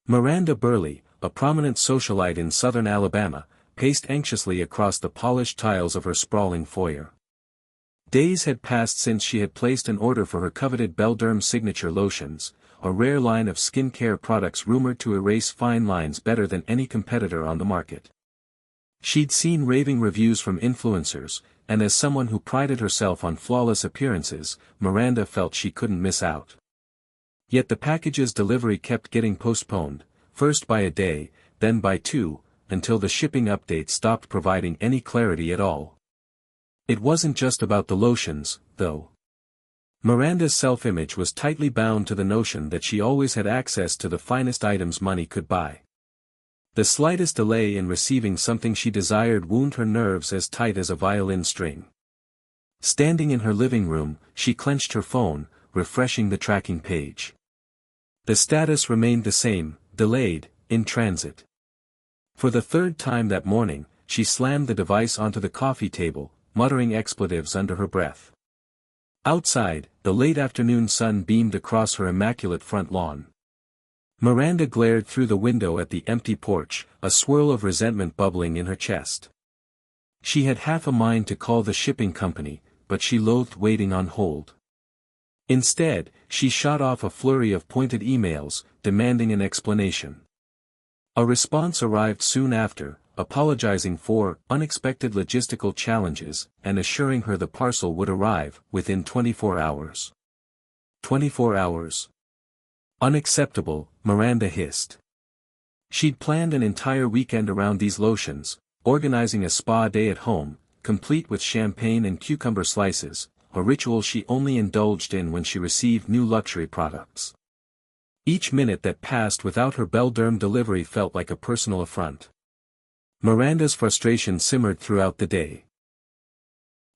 Miranda Burley, a prominent socialite in southern Alabama, paced anxiously across the polished tiles of her sprawling foyer. Days had passed since she had placed an order for her coveted Belderm signature lotions, a rare line of skincare products rumored to erase fine lines better than any competitor on the market. She'd seen raving reviews from influencers, and as someone who prided herself on flawless appearances, Miranda felt she couldn't miss out. Yet the package's delivery kept getting postponed, first by a day, then by two, until the shipping update stopped providing any clarity at all. It wasn't just about the lotions, though. Miranda's self-image was tightly bound to the notion that she always had access to the finest items money could buy. The slightest delay in receiving something she desired wound her nerves as tight as a violin string. Standing in her living room, she clenched her phone, refreshing the tracking page. The status remained the same, delayed, in transit. For the third time that morning, she slammed the device onto the coffee table, muttering expletives under her breath. Outside, the late afternoon sun beamed across her immaculate front lawn. Miranda glared through the window at the empty porch, a swirl of resentment bubbling in her chest. She had half a mind to call the shipping company, but she loathed waiting on hold. Instead, she shot off a flurry of pointed emails, demanding an explanation. A response arrived soon after, apologizing for unexpected logistical challenges and assuring her the parcel would arrive within 24 hours. 24 hours. Unacceptable, Miranda hissed. She'd planned an entire weekend around these lotions, organizing a spa day at home, complete with champagne and cucumber slices, a ritual she only indulged in when she received new luxury products. Each minute that passed without her Belderm delivery felt like a personal affront. Miranda's frustration simmered throughout the day.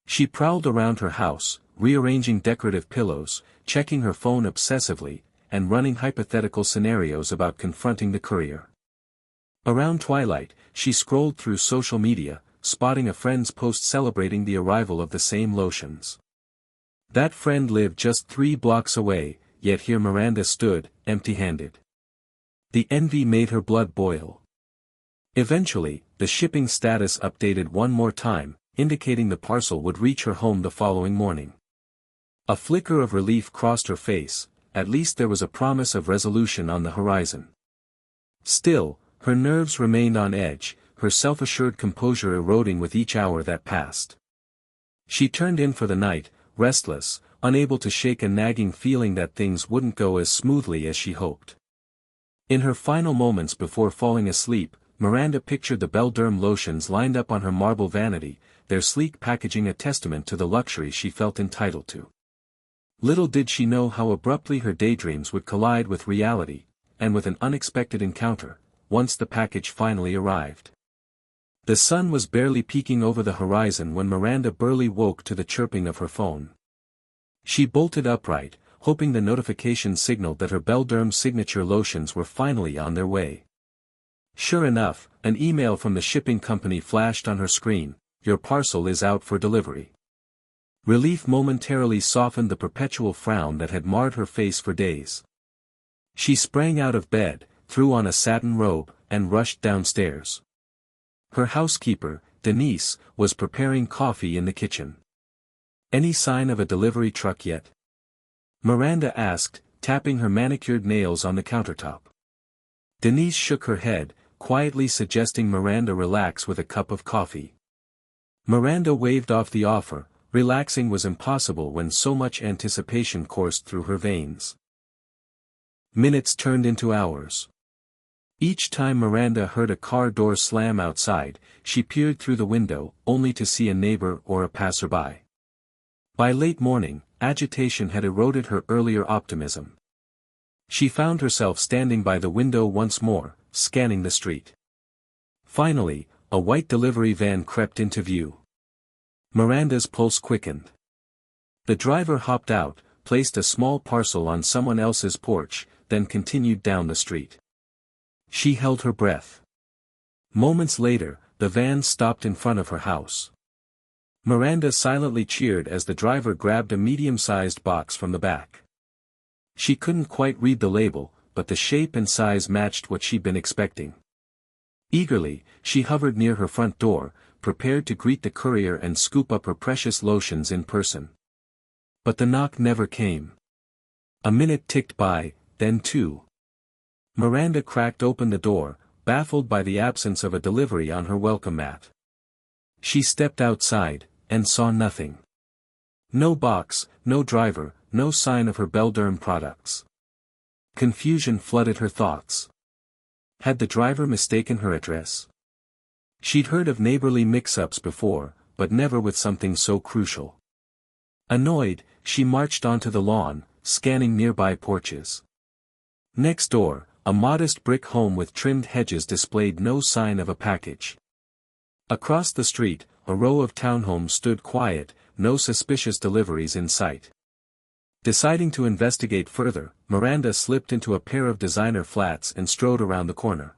She prowled around her house, rearranging decorative pillows, checking her phone obsessively, and running hypothetical scenarios about confronting the courier. Around twilight, she scrolled through social media, spotting a friend's post celebrating the arrival of the same lotions. That friend lived just 3 blocks away, yet here Miranda stood, empty-handed. The envy made her blood boil. Eventually, the shipping status updated one more time, indicating the parcel would reach her home the following morning. A flicker of relief crossed her face, at least there was a promise of resolution on the horizon. Still, her nerves remained on edge, her self-assured composure eroding with each hour that passed. She turned in for the night, restless, unable to shake a nagging feeling that things wouldn't go as smoothly as she hoped. In her final moments before falling asleep, Miranda pictured the Belderm lotions lined up on her marble vanity, their sleek packaging a testament to the luxury she felt entitled to. Little did she know how abruptly her daydreams would collide with reality, and with an unexpected encounter, once the package finally arrived. The sun was barely peeking over the horizon when Miranda Burley woke to the chirping of her phone. She bolted upright, hoping the notification signaled that her Belderm signature lotions were finally on their way. Sure enough, an email from the shipping company flashed on her screen, "Your parcel is out for delivery." Relief momentarily softened the perpetual frown that had marred her face for days. She sprang out of bed, threw on a satin robe, and rushed downstairs. Her housekeeper, Denise, was preparing coffee in the kitchen. "Any sign of a delivery truck yet?" Miranda asked, tapping her manicured nails on the countertop. Denise shook her head, quietly suggesting Miranda relax with a cup of coffee. Miranda waved off the offer. Relaxing was impossible when so much anticipation coursed through her veins. Minutes turned into hours. Each time Miranda heard a car door slam outside, she peered through the window, only to see a neighbor or a passerby. By late morning, agitation had eroded her earlier optimism. She found herself standing by the window once more, scanning the street. Finally, a white delivery van crept into view. Miranda's pulse quickened. The driver hopped out, placed a small parcel on someone else's porch, then continued down the street. She held her breath. Moments later, the van stopped in front of her house. Miranda silently cheered as the driver grabbed a medium-sized box from the back. She couldn't quite read the label, but the shape and size matched what she'd been expecting. Eagerly, she hovered near her front door, prepared to greet the courier and scoop up her precious lotions in person. But the knock never came. A minute ticked by, then two. Miranda cracked open the door, baffled by the absence of a delivery on her welcome mat. She stepped outside, and saw nothing. No box, no driver, no sign of her Belderm products. Confusion flooded her thoughts. Had the driver mistaken her address? She'd heard of neighborly mix-ups before, but never with something so crucial. Annoyed, she marched onto the lawn, scanning nearby porches. Next door, a modest brick home with trimmed hedges displayed no sign of a package. Across the street, a row of townhomes stood quiet, no suspicious deliveries in sight. Deciding to investigate further, Miranda slipped into a pair of designer flats and strode around the corner.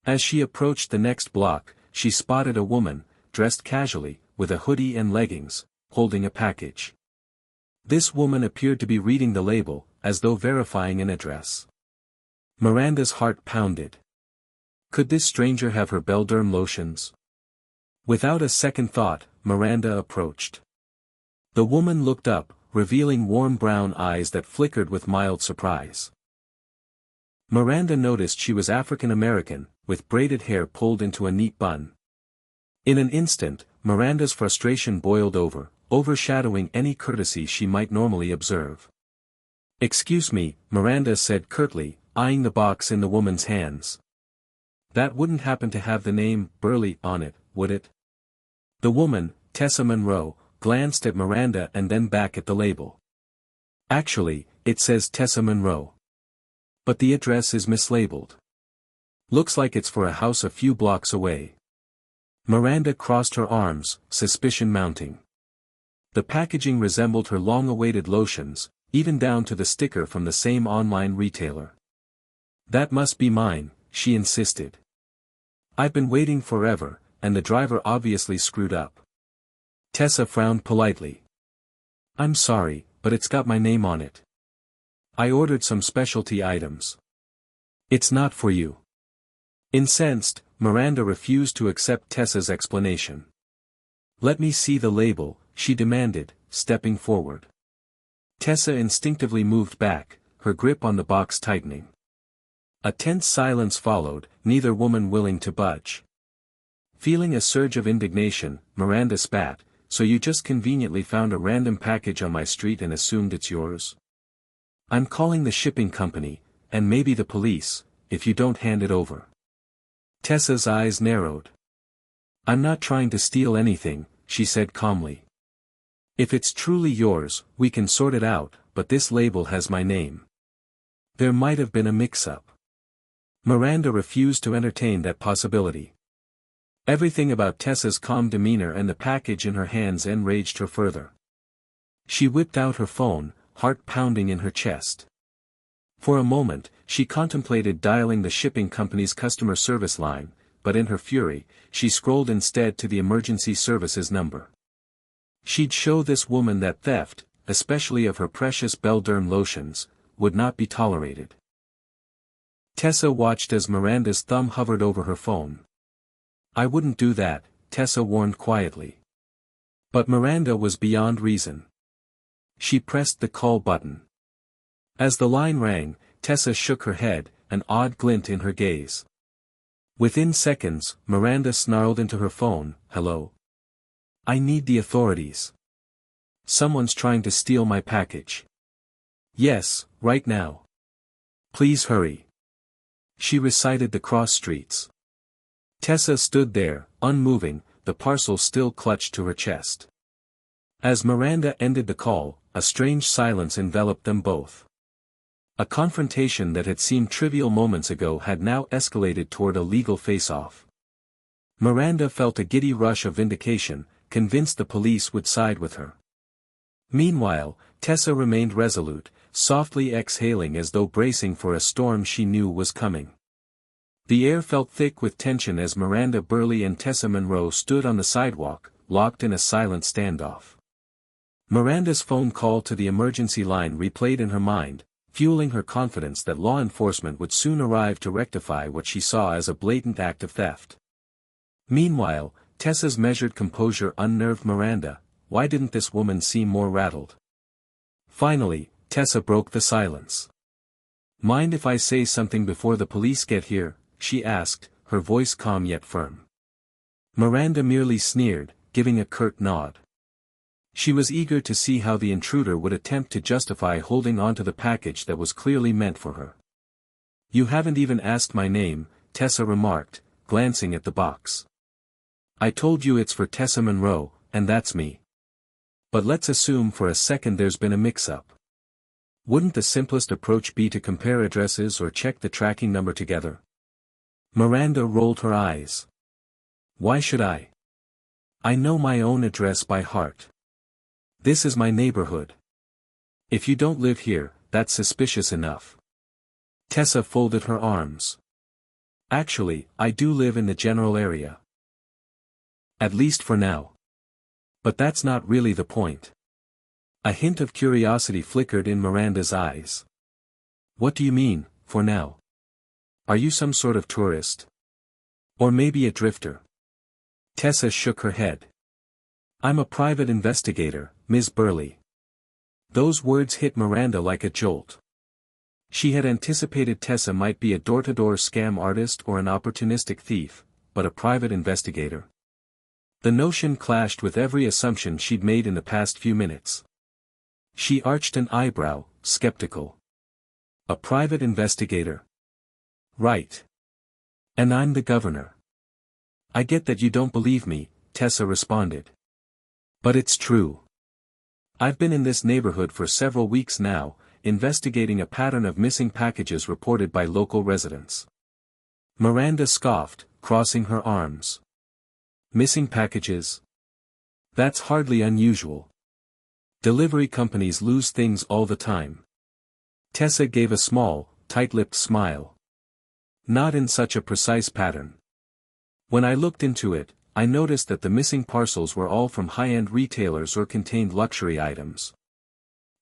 As she approached the next block, she spotted a woman, dressed casually, with a hoodie and leggings, holding a package. This woman appeared to be reading the label, as though verifying an address. Miranda's heart pounded. Could this stranger have her Belderm lotions? Without a second thought, Miranda approached. The woman looked up, revealing warm brown eyes that flickered with mild surprise. Miranda noticed she was African American, with braided hair pulled into a neat bun. In an instant, Miranda's frustration boiled over, overshadowing any courtesy she might normally observe. "Excuse me," Miranda said curtly, eyeing the box in the woman's hands. "That wouldn't happen to have the name, Burley, on it, would it?" The woman, Tessa Monroe, glanced at Miranda and then back at the label. "Actually, it says Tessa Monroe. But the address is mislabeled. Looks like it's for a house a few blocks away." Miranda crossed her arms, suspicion mounting. The packaging resembled her long-awaited lotions, even down to the sticker from the same online retailer. "That must be mine," she insisted. "I've been waiting forever, and the driver obviously screwed up." Tessa frowned politely. "I'm sorry, but it's got my name on it. I ordered some specialty items. It's not for you." Incensed, Miranda refused to accept Tessa's explanation. "Let me see the label," she demanded, stepping forward. Tessa instinctively moved back, her grip on the box tightening. A tense silence followed, neither woman willing to budge. Feeling a surge of indignation, Miranda spat, "So you just conveniently found a random package on my street and assumed it's yours? I'm calling the shipping company, and maybe the police, if you don't hand it over." Tessa's eyes narrowed. "I'm not trying to steal anything," she said calmly. "If it's truly yours, we can sort it out, but this label has my name. There might have been a mix-up." Miranda refused to entertain that possibility. Everything about Tessa's calm demeanor and the package in her hands enraged her further. She whipped out her phone, heart pounding in her chest. For a moment, she contemplated dialing the shipping company's customer service line, but in her fury, she scrolled instead to the emergency services number. She'd show this woman that theft, especially of her precious Belderm lotions, would not be tolerated. Tessa watched as Miranda's thumb hovered over her phone. "I wouldn't do that," Tessa warned quietly. But Miranda was beyond reason. She pressed the call button. As the line rang, Tessa shook her head, an odd glint in her gaze. Within seconds, Miranda snarled into her phone, "Hello? I need the authorities. Someone's trying to steal my package. Yes, right now. Please hurry." She recited the cross streets. Tessa stood there, unmoving, the parcel still clutched to her chest. As Miranda ended the call, a strange silence enveloped them both. A confrontation that had seemed trivial moments ago had now escalated toward a legal face-off. Miranda felt a giddy rush of vindication, convinced the police would side with her. Meanwhile, Tessa remained resolute, softly exhaling as though bracing for a storm she knew was coming. The air felt thick with tension as Miranda Burley and Tessa Monroe stood on the sidewalk, locked in a silent standoff. Miranda's phone call to the emergency line replayed in her mind, fueling her confidence that law enforcement would soon arrive to rectify what she saw as a blatant act of theft. Meanwhile, Tessa's measured composure unnerved Miranda. Why didn't this woman seem more rattled? Finally, Tessa broke the silence. "Mind if I say something before the police get here?" she asked, her voice calm yet firm. Miranda merely sneered, giving a curt nod. She was eager to see how the intruder would attempt to justify holding onto the package that was clearly meant for her. "You haven't even asked my name," Tessa remarked, glancing at the box. "I told you it's for Tessa Monroe, and that's me. But let's assume for a second there's been a mix-up. Wouldn't the simplest approach be to compare addresses or check the tracking number together?" Miranda rolled her eyes. "Why should I? I know my own address by heart. This is my neighborhood. If you don't live here, that's suspicious enough." Tessa folded her arms. "Actually, I do live in the general area. At least for now. But that's not really the point." A hint of curiosity flickered in Miranda's eyes. "What do you mean, for now? Are you some sort of tourist? Or maybe a drifter?" Tessa shook her head. "I'm a private investigator, Ms. Burley." Those words hit Miranda like a jolt. She had anticipated Tessa might be a door-to-door scam artist or an opportunistic thief, but a private investigator. The notion clashed with every assumption she'd made in the past few minutes. She arched an eyebrow, skeptical. "A private investigator?" "Right. And I'm the governor." "I get that you don't believe me," Tessa responded. "But it's true. I've been in this neighborhood for several weeks now, investigating a pattern of missing packages reported by local residents." Miranda scoffed, crossing her arms. "Missing packages? That's hardly unusual. Delivery companies lose things all the time." Tessa gave a small, tight-lipped smile. "Not in such a precise pattern. When I looked into it, I noticed that the missing parcels were all from high-end retailers or contained luxury items.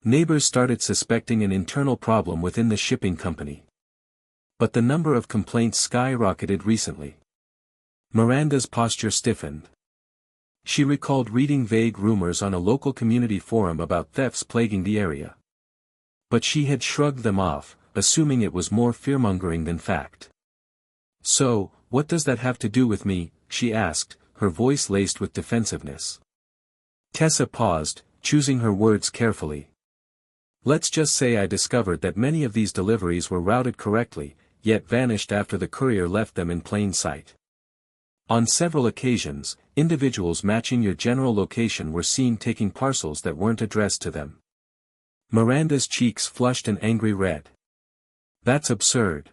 Neighbors started suspecting an internal problem within the shipping company. But the number of complaints skyrocketed recently." Miranda's posture stiffened. She recalled reading vague rumors on a local community forum about thefts plaguing the area. But she had shrugged them off, assuming it was more fearmongering than fact. "So, what does that have to do with me?" she asked, her voice laced with defensiveness. Tessa paused, choosing her words carefully. "Let's just say I discovered that many of these deliveries were routed correctly, yet vanished after the courier left them in plain sight. On several occasions, individuals matching your general location were seen taking parcels that weren't addressed to them." Miranda's cheeks flushed an angry red. "That's absurd.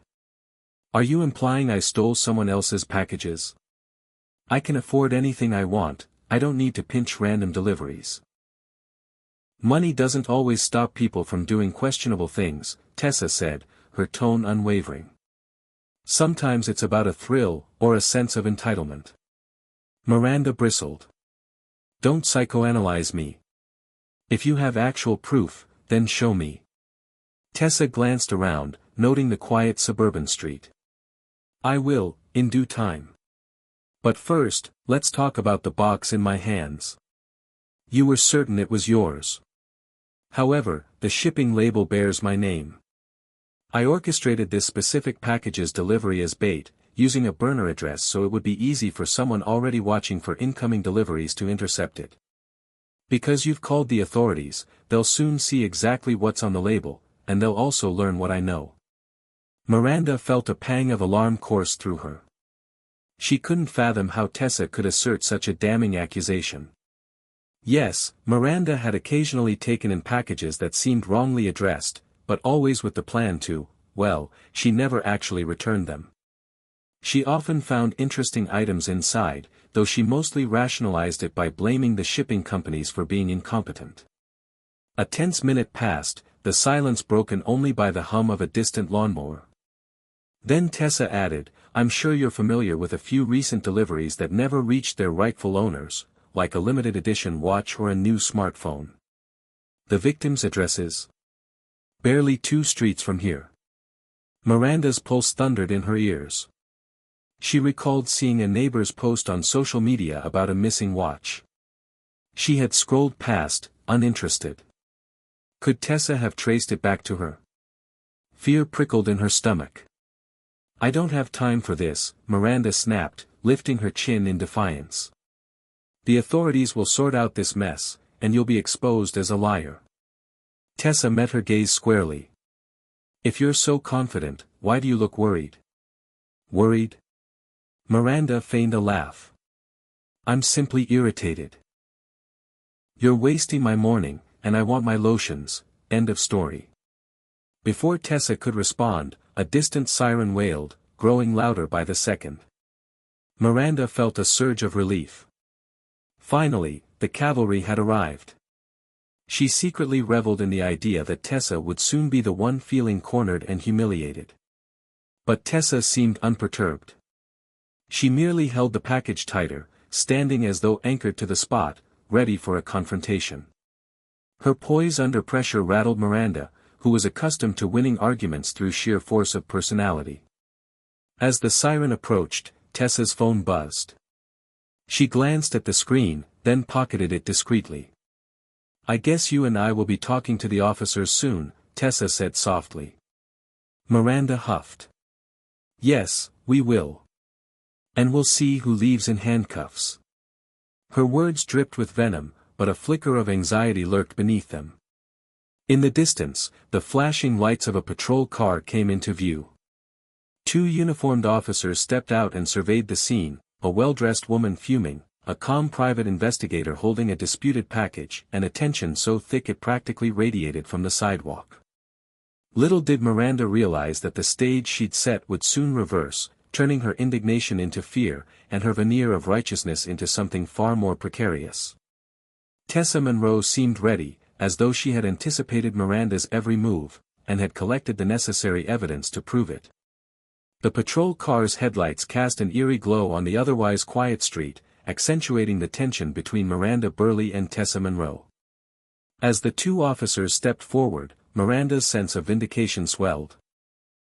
Are you implying I stole someone else's packages? I can afford anything I want, I don't need to pinch random deliveries." "Money doesn't always stop people from doing questionable things," Tessa said, her tone unwavering. "Sometimes it's about a thrill, or a sense of entitlement." Miranda bristled. "Don't psychoanalyze me. If you have actual proof, then show me." Tessa glanced around, noting the quiet suburban street. "I will, in due time. But first, let's talk about the box in my hands. You were certain it was yours. However, the shipping label bears my name. I orchestrated this specific package's delivery as bait, using a burner address so it would be easy for someone already watching for incoming deliveries to intercept it. Because you've called the authorities, they'll soon see exactly what's on the label, and they'll also learn what I know." Miranda felt a pang of alarm course through her. She couldn't fathom how Tessa could assert such a damning accusation. Yes, Miranda had occasionally taken in packages that seemed wrongly addressed, but always with the plan to, well, she never actually returned them. She often found interesting items inside, though she mostly rationalized it by blaming the shipping companies for being incompetent. A tense minute passed, the silence broken only by the hum of a distant lawnmower. Then Tessa added, "I'm sure you're familiar with a few recent deliveries that never reached their rightful owners, like a limited edition watch or a new smartphone. The victims' addresses? Barely 2 streets from here. Miranda's pulse thundered in her ears. She recalled seeing a neighbor's post on social media about a missing watch. She had scrolled past, uninterested. Could Tessa have traced it back to her? Fear prickled in her stomach. I don't have time for this, Miranda snapped, lifting her chin in defiance. The authorities will sort out this mess, and you'll be exposed as a liar. Tessa met her gaze squarely. If you're so confident, why do you look worried? Worried? Miranda feigned a laugh. I'm simply irritated. You're wasting my morning, and I want my lotions, end of story. Before Tessa could respond, a distant siren wailed, growing louder by the second. Miranda felt a surge of relief. Finally, the cavalry had arrived. She secretly reveled in the idea that Tessa would soon be the one feeling cornered and humiliated. But Tessa seemed unperturbed. She merely held the package tighter, standing as though anchored to the spot, ready for a confrontation. Her poise under pressure rattled Miranda, who was accustomed to winning arguments through sheer force of personality. As the siren approached, Tessa's phone buzzed. She glanced at the screen, then pocketed it discreetly. I guess you and I will be talking to the officers soon, Tessa said softly. Miranda huffed. Yes, we will. And we'll see who leaves in handcuffs. Her words dripped with venom, but a flicker of anxiety lurked beneath them. In the distance, the flashing lights of a patrol car came into view. 2 uniformed officers stepped out and surveyed the scene, a well-dressed woman fuming, a calm private investigator holding a disputed package, and a tension so thick it practically radiated from the sidewalk. Little did Miranda realize that the stage she'd set would soon reverse, turning her indignation into fear, and her veneer of righteousness into something far more precarious. Tessa Monroe seemed ready, as though she had anticipated Miranda's every move, and had collected the necessary evidence to prove it. The patrol car's headlights cast an eerie glow on the otherwise quiet street, accentuating the tension between Miranda Burley and Tessa Monroe. As the 2 officers stepped forward, Miranda's sense of vindication swelled.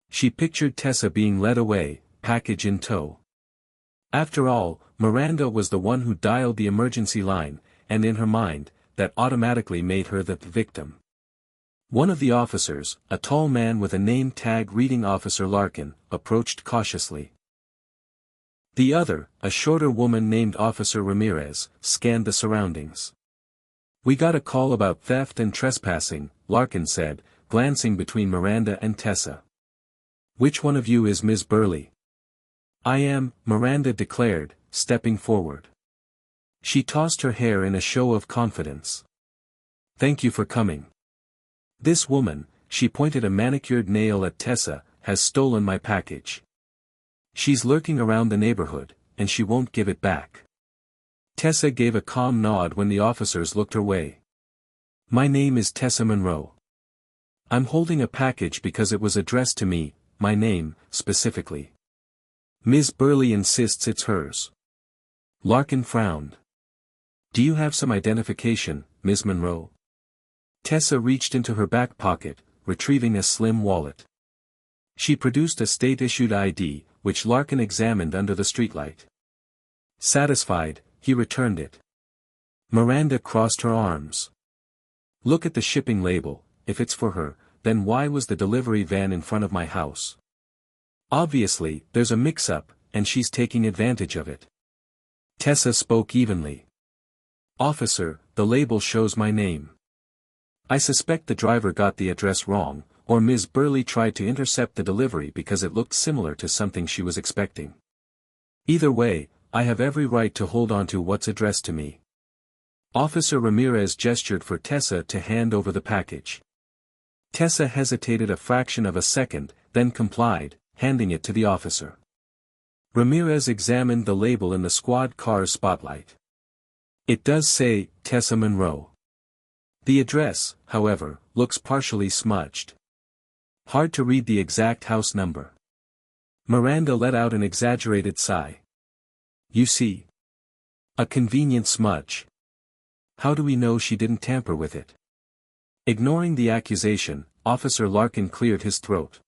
She pictured Tessa being led away, package in tow. After all, Miranda was the one who dialed the emergency line, and in her mind, that automatically made her the victim. One of the officers, a tall man with a name tag reading Officer Larkin, approached cautiously. The other, a shorter woman named Officer Ramirez, scanned the surroundings. We got a call about theft and trespassing, Larkin said, glancing between Miranda and Tessa. Which one of you is Ms. Burley? I am, Miranda declared, stepping forward. She tossed her hair in a show of confidence. Thank you for coming. This woman, she pointed a manicured nail at Tessa, has stolen my package. She's lurking around the neighborhood, and she won't give it back. Tessa gave a calm nod when the officers looked her way. My name is Tessa Monroe. I'm holding a package because it was addressed to me, my name, specifically. Ms. Burley insists it's hers. Larkin frowned. Do you have some identification, Ms. Monroe? Tessa reached into her back pocket, retrieving a slim wallet. She produced a state-issued ID, which Larkin examined under the streetlight. Satisfied, he returned it. Miranda crossed her arms. Look at the shipping label, if it's for her, then why was the delivery van in front of my house? Obviously, there's a mix-up, and she's taking advantage of it. Tessa spoke evenly. Officer, the label shows my name. I suspect the driver got the address wrong, or Ms. Burley tried to intercept the delivery because it looked similar to something she was expecting. Either way, I have every right to hold on to what's addressed to me. Officer Ramirez gestured for Tessa to hand over the package. Tessa hesitated a fraction of a second, then complied, handing it to the officer. Ramirez examined the label in the squad car's spotlight. It does say, Tessa Monroe. The address, however, looks partially smudged. Hard to read the exact house number. Miranda let out an exaggerated sigh. You see? A convenient smudge. How do we know she didn't tamper with it? Ignoring the accusation, Officer Larkin cleared his throat.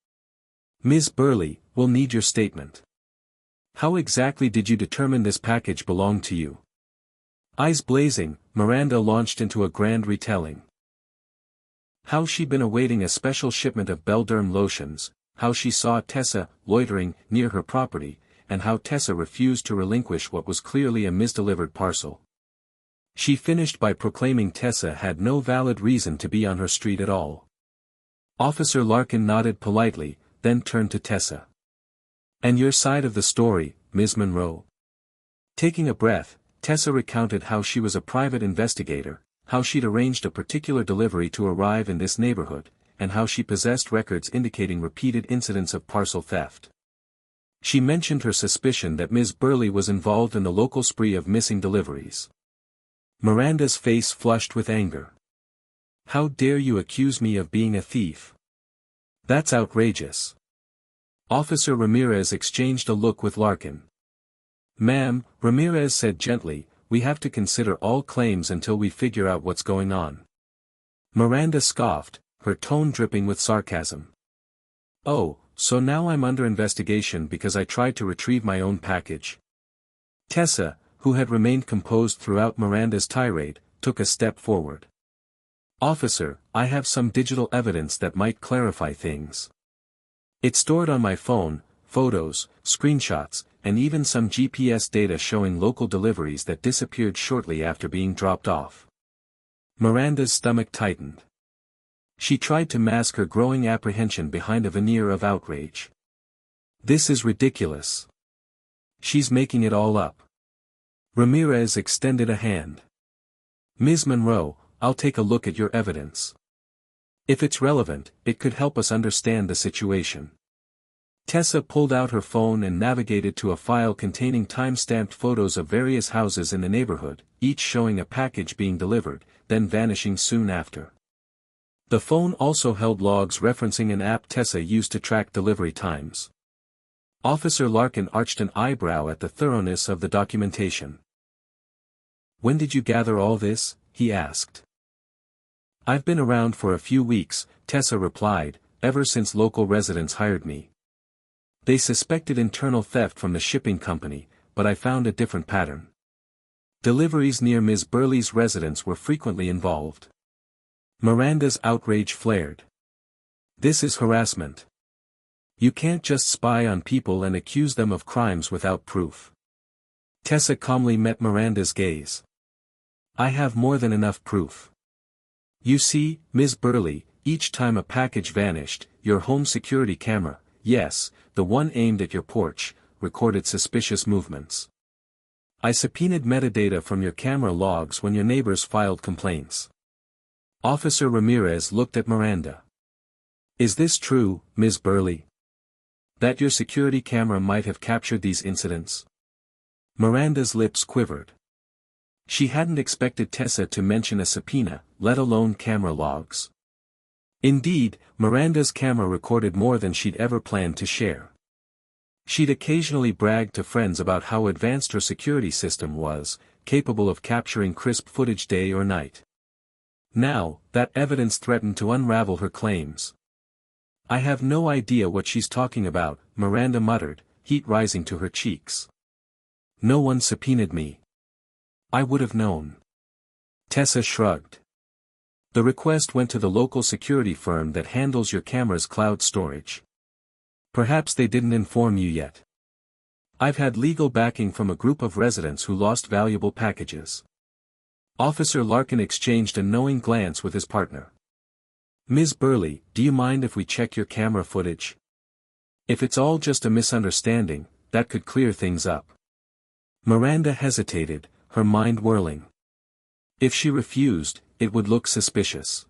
"Ms. Burley, we'll need your statement. How exactly did you determine this package belonged to you?" Eyes blazing, Miranda launched into a grand retelling. How she'd been awaiting a special shipment of Belderm lotions, how she saw Tessa loitering near her property, and how Tessa refused to relinquish what was clearly a misdelivered parcel. She finished by proclaiming Tessa had no valid reason to be on her street at all. Officer Larkin nodded politely, then turned to Tessa. "And your side of the story, Ms. Monroe?" Taking a breath, Tessa recounted how she was a private investigator, how she'd arranged a particular delivery to arrive in this neighborhood, and how she possessed records indicating repeated incidents of parcel theft. She mentioned her suspicion that Ms. Burley was involved in the local spree of missing deliveries. Miranda's face flushed with anger. "How dare you accuse me of being a thief? That's outrageous." Officer Ramirez exchanged a look with Larkin. "Ma'am," Ramirez said gently, "we have to consider all claims until we figure out what's going on." Miranda scoffed, her tone dripping with sarcasm. "Oh, so now I'm under investigation because I tried to retrieve my own package?" Tessa, who had remained composed throughout Miranda's tirade, took a step forward. "Officer, I have some digital evidence that might clarify things. It's stored on my phone, photos, screenshots, and even some GPS data showing local deliveries that disappeared shortly after being dropped off." Miranda's stomach tightened. She tried to mask her growing apprehension behind a veneer of outrage. "This is ridiculous. She's making it all up." Ramirez extended a hand. "Ms. Monroe, I'll take a look at your evidence. If it's relevant, it could help us understand the situation." Tessa pulled out her phone and navigated to a file containing time-stamped photos of various houses in the neighborhood, each showing a package being delivered, then vanishing soon after. The phone also held logs referencing an app Tessa used to track delivery times. Officer Larkin arched an eyebrow at the thoroughness of the documentation. "When did you gather all this?" he asked. "I've been around for a few weeks," Tessa replied, "ever since local residents hired me. They suspected internal theft from the shipping company, but I found a different pattern. Deliveries near Ms. Burley's residence were frequently involved." Miranda's outrage flared. "This is harassment. You can't just spy on people and accuse them of crimes without proof." Tessa calmly met Miranda's gaze. "I have more than enough proof. You see, Ms. Burley, each time a package vanished, your home security camera, yes, the one aimed at your porch, recorded suspicious movements. I subpoenaed metadata from your camera logs when your neighbors filed complaints." Officer Ramirez looked at Miranda. "Is this true, Ms. Burley? That your security camera might have captured these incidents?" Miranda's lips quivered. She hadn't expected Tessa to mention a subpoena, let alone camera logs. Indeed, Miranda's camera recorded more than she'd ever planned to share. She'd occasionally bragged to friends about how advanced her security system was, capable of capturing crisp footage day or night. Now, that evidence threatened to unravel her claims. "I have no idea what she's talking about," Miranda muttered, heat rising to her cheeks. "No one subpoenaed me. I would have known." Tessa shrugged. "The request went to the local security firm that handles your camera's cloud storage. Perhaps they didn't inform you yet. I've had legal backing from a group of residents who lost valuable packages." Officer Larkin exchanged a knowing glance with his partner. "Ms. Burley, do you mind if we check your camera footage? If it's all just a misunderstanding, that could clear things up." Miranda hesitated, her mind whirling. If she refused, it would look suspicious.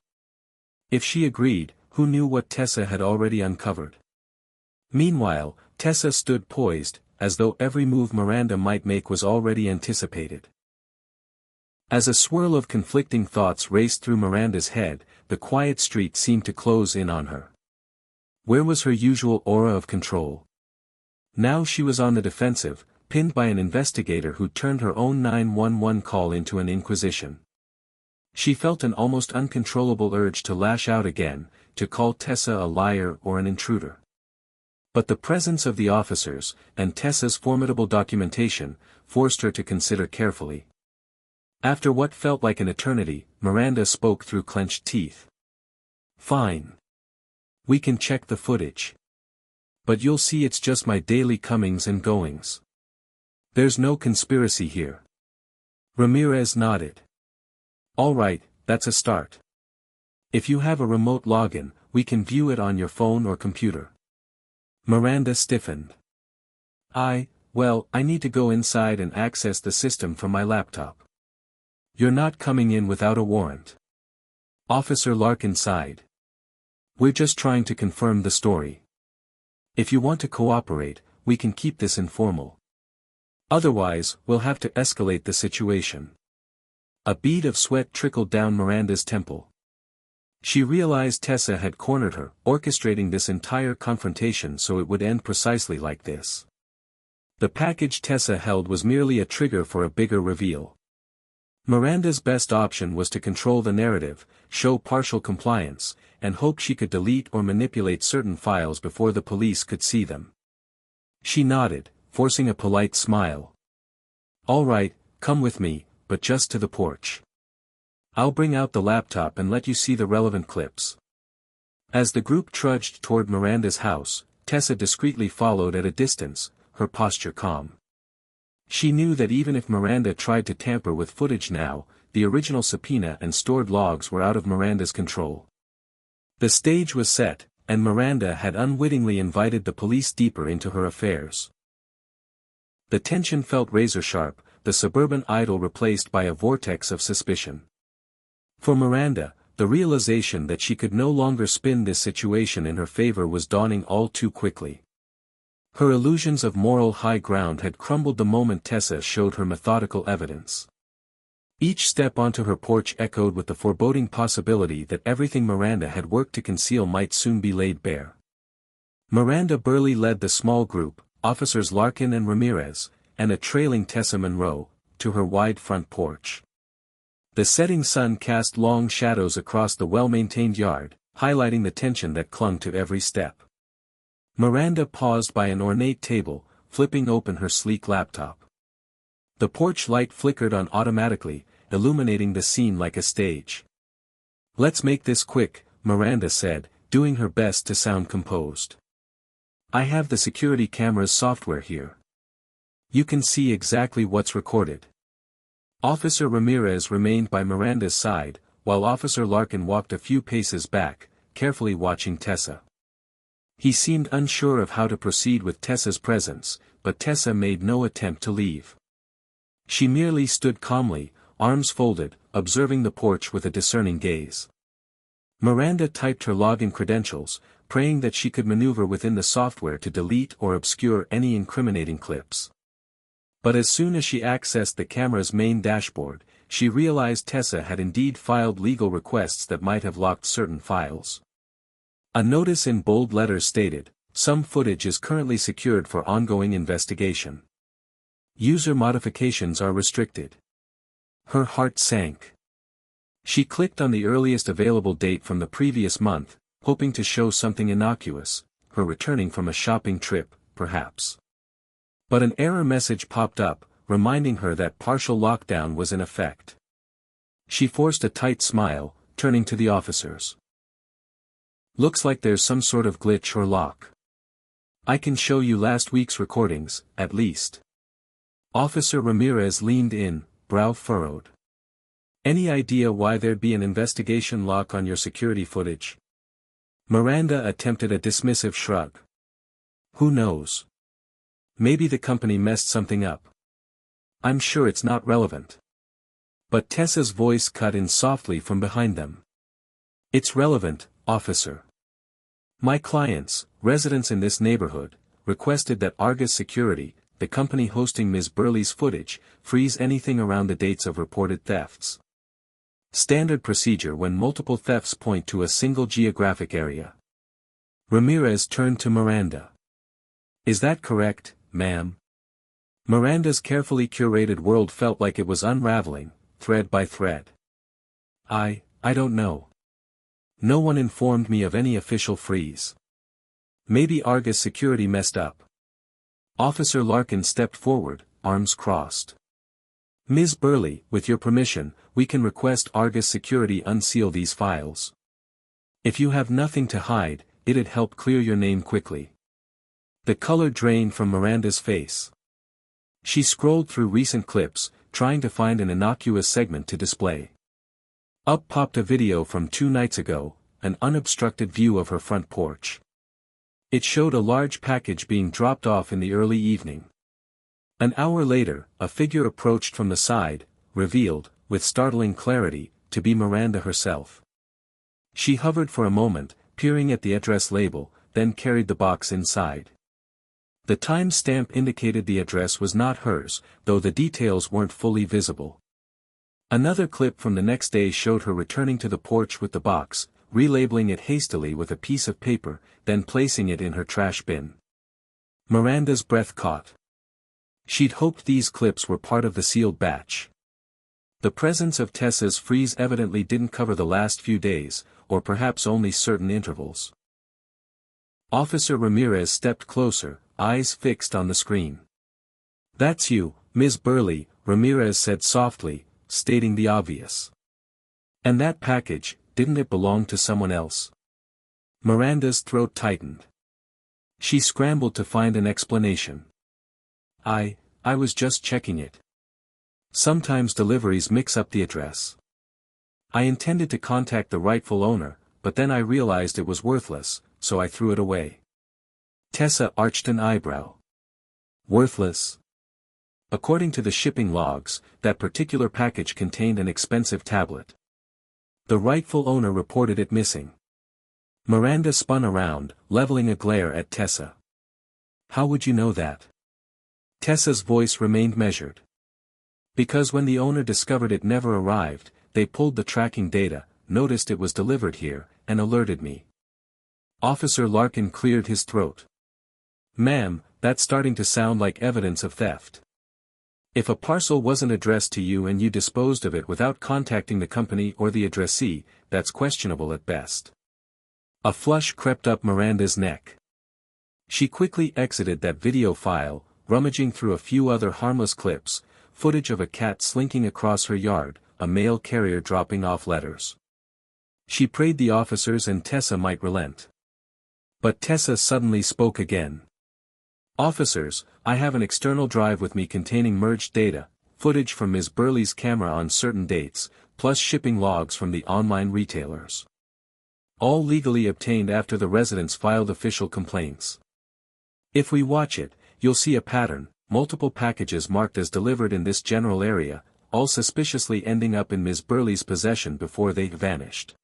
If she agreed, who knew what Tessa had already uncovered? Meanwhile, Tessa stood poised, as though every move Miranda might make was already anticipated. As a swirl of conflicting thoughts raced through Miranda's head, the quiet street seemed to close in on her. Where was her usual aura of control? Now she was on the defensive, pinned by an investigator who turned her own 911 call into an inquisition. She felt an almost uncontrollable urge to lash out again, to call Tessa a liar or an intruder. But the presence of the officers, and Tessa's formidable documentation, forced her to consider carefully. After what felt like an eternity, Miranda spoke through clenched teeth. "Fine. We can check the footage. But you'll see it's just my daily comings and goings. There's no conspiracy here." Ramirez nodded. "All right, that's a start. If you have a remote login, we can view it on your phone or computer." Miranda stiffened. Well, I need to go inside and access the system from my laptop." "You're not coming in without a warrant." Officer Larkin sighed. "We're just trying to confirm the story. If you want to cooperate, we can keep this informal. Otherwise, we'll have to escalate the situation." A bead of sweat trickled down Miranda's temple. She realized Tessa had cornered her, orchestrating this entire confrontation so it would end precisely like this. The package Tessa held was merely a trigger for a bigger reveal. Miranda's best option was to control the narrative, show partial compliance, and hope she could delete or manipulate certain files before the police could see them. She nodded, forcing a polite smile. "All right, come with me, but just to the porch. I'll bring out the laptop and let you see the relevant clips." As the group trudged toward Miranda's house, Tessa discreetly followed at a distance, her posture calm. She knew that even if Miranda tried to tamper with footage now, the original subpoena and stored logs were out of Miranda's control. The stage was set, and Miranda had unwittingly invited the police deeper into her affairs. The tension felt razor-sharp, the suburban idyll replaced by a vortex of suspicion. For Miranda, the realization that she could no longer spin this situation in her favor was dawning all too quickly. Her illusions of moral high ground had crumbled the moment Tessa showed her methodical evidence. Each step onto her porch echoed with the foreboding possibility that everything Miranda had worked to conceal might soon be laid bare. Miranda Burley led the small group, Officers Larkin and Ramirez, and a trailing Tessa Monroe, to her wide front porch. The setting sun cast long shadows across the well-maintained yard, highlighting the tension that clung to every step. Miranda paused by an ornate table, flipping open her sleek laptop. The porch light flickered on automatically, illuminating the scene like a stage. "Let's make this quick," Miranda said, doing her best to sound composed. "I have the security camera's software here. You can see exactly what's recorded." Officer Ramirez remained by Miranda's side, while Officer Larkin walked a few paces back, carefully watching Tessa. He seemed unsure of how to proceed with Tessa's presence, but Tessa made no attempt to leave. She merely stood calmly, arms folded, observing the porch with a discerning gaze. Miranda typed her login credentials, praying that she could maneuver within the software to delete or obscure any incriminating clips. But as soon as she accessed the camera's main dashboard, she realized Tessa had indeed filed legal requests that might have locked certain files. A notice in bold letters stated, "Some footage is currently secured for ongoing investigation. User modifications are restricted." Her heart sank. She clicked on the earliest available date from the previous month, hoping to show something innocuous, her returning from a shopping trip, perhaps. But an error message popped up, reminding her that partial lockdown was in effect. She forced a tight smile, turning to the officers. "Looks like there's some sort of glitch or lock. I can show you last week's recordings, at least." Officer Ramirez leaned in, brow furrowed. "Any idea why there'd be an investigation lock on your security footage?" Miranda attempted a dismissive shrug. "Who knows? Maybe the company messed something up. I'm sure it's not relevant." But Tessa's voice cut in softly from behind them. "It's relevant, officer. My clients, residents in this neighborhood, requested that Argus Security, the company hosting Ms. Burley's footage, freeze anything around the dates of reported thefts. Standard procedure when multiple thefts point to a single geographic area." Ramirez turned to Miranda. "Is that correct, ma'am?" Miranda's carefully curated world felt like it was unraveling, thread by thread. I don't know. No one informed me of any official freeze. Maybe Argus security messed up. Officer Larkin stepped forward, arms crossed. Ms. Burley, with your permission, we can request Argus security unseal these files. If you have nothing to hide, it'd help clear your name quickly. The color drained from Miranda's face. She scrolled through recent clips, trying to find an innocuous segment to display. Up popped a video from 2 nights ago, an unobstructed view of her front porch. It showed a large package being dropped off in the early evening. An hour later, a figure approached from the side, revealed, with startling clarity, to be Miranda herself. She hovered for a moment, peering at the address label, then carried the box inside. The time stamp indicated the address was not hers, though the details weren't fully visible. Another clip from the next day showed her returning to the porch with the box, relabeling it hastily with a piece of paper, then placing it in her trash bin. Miranda's breath caught. She'd hoped these clips were part of the sealed batch. The presence of Tessa's freeze evidently didn't cover the last few days, or perhaps only certain intervals. Officer Ramirez stepped closer, eyes fixed on the screen. "That's you, Ms. Burley," Ramirez said softly, stating the obvious. "And that package, didn't it belong to someone else?" Miranda's throat tightened. She scrambled to find an explanation. I was just checking it. Sometimes deliveries mix up the address. I intended to contact the rightful owner, but then I realized it was worthless, so I threw it away." Tessa arched an eyebrow. Worthless? According to the shipping logs, that particular package contained an expensive tablet. The rightful owner reported it missing. Miranda spun around, leveling a glare at Tessa. "How would you know that?" Tessa's voice remained measured. "Because when the owner discovered it never arrived, they pulled the tracking data, noticed it was delivered here, and alerted me." Officer Larkin cleared his throat. "Ma'am, that's starting to sound like evidence of theft. If a parcel wasn't addressed to you and you disposed of it without contacting the company or the addressee, that's questionable at best." A flush crept up Miranda's neck. She quickly exited that video file, rummaging through a few other harmless clips, footage of a cat slinking across her yard, a mail carrier dropping off letters. She prayed the officers and Tessa might relent. But Tessa suddenly spoke again. "Officers, I have an external drive with me containing merged data, footage from Ms. Burley's camera on certain dates, plus shipping logs from the online retailers. All legally obtained after the residents filed official complaints. If we watch it, you'll see a pattern, multiple packages marked as delivered in this general area, all suspiciously ending up in Ms. Burley's possession before they vanished."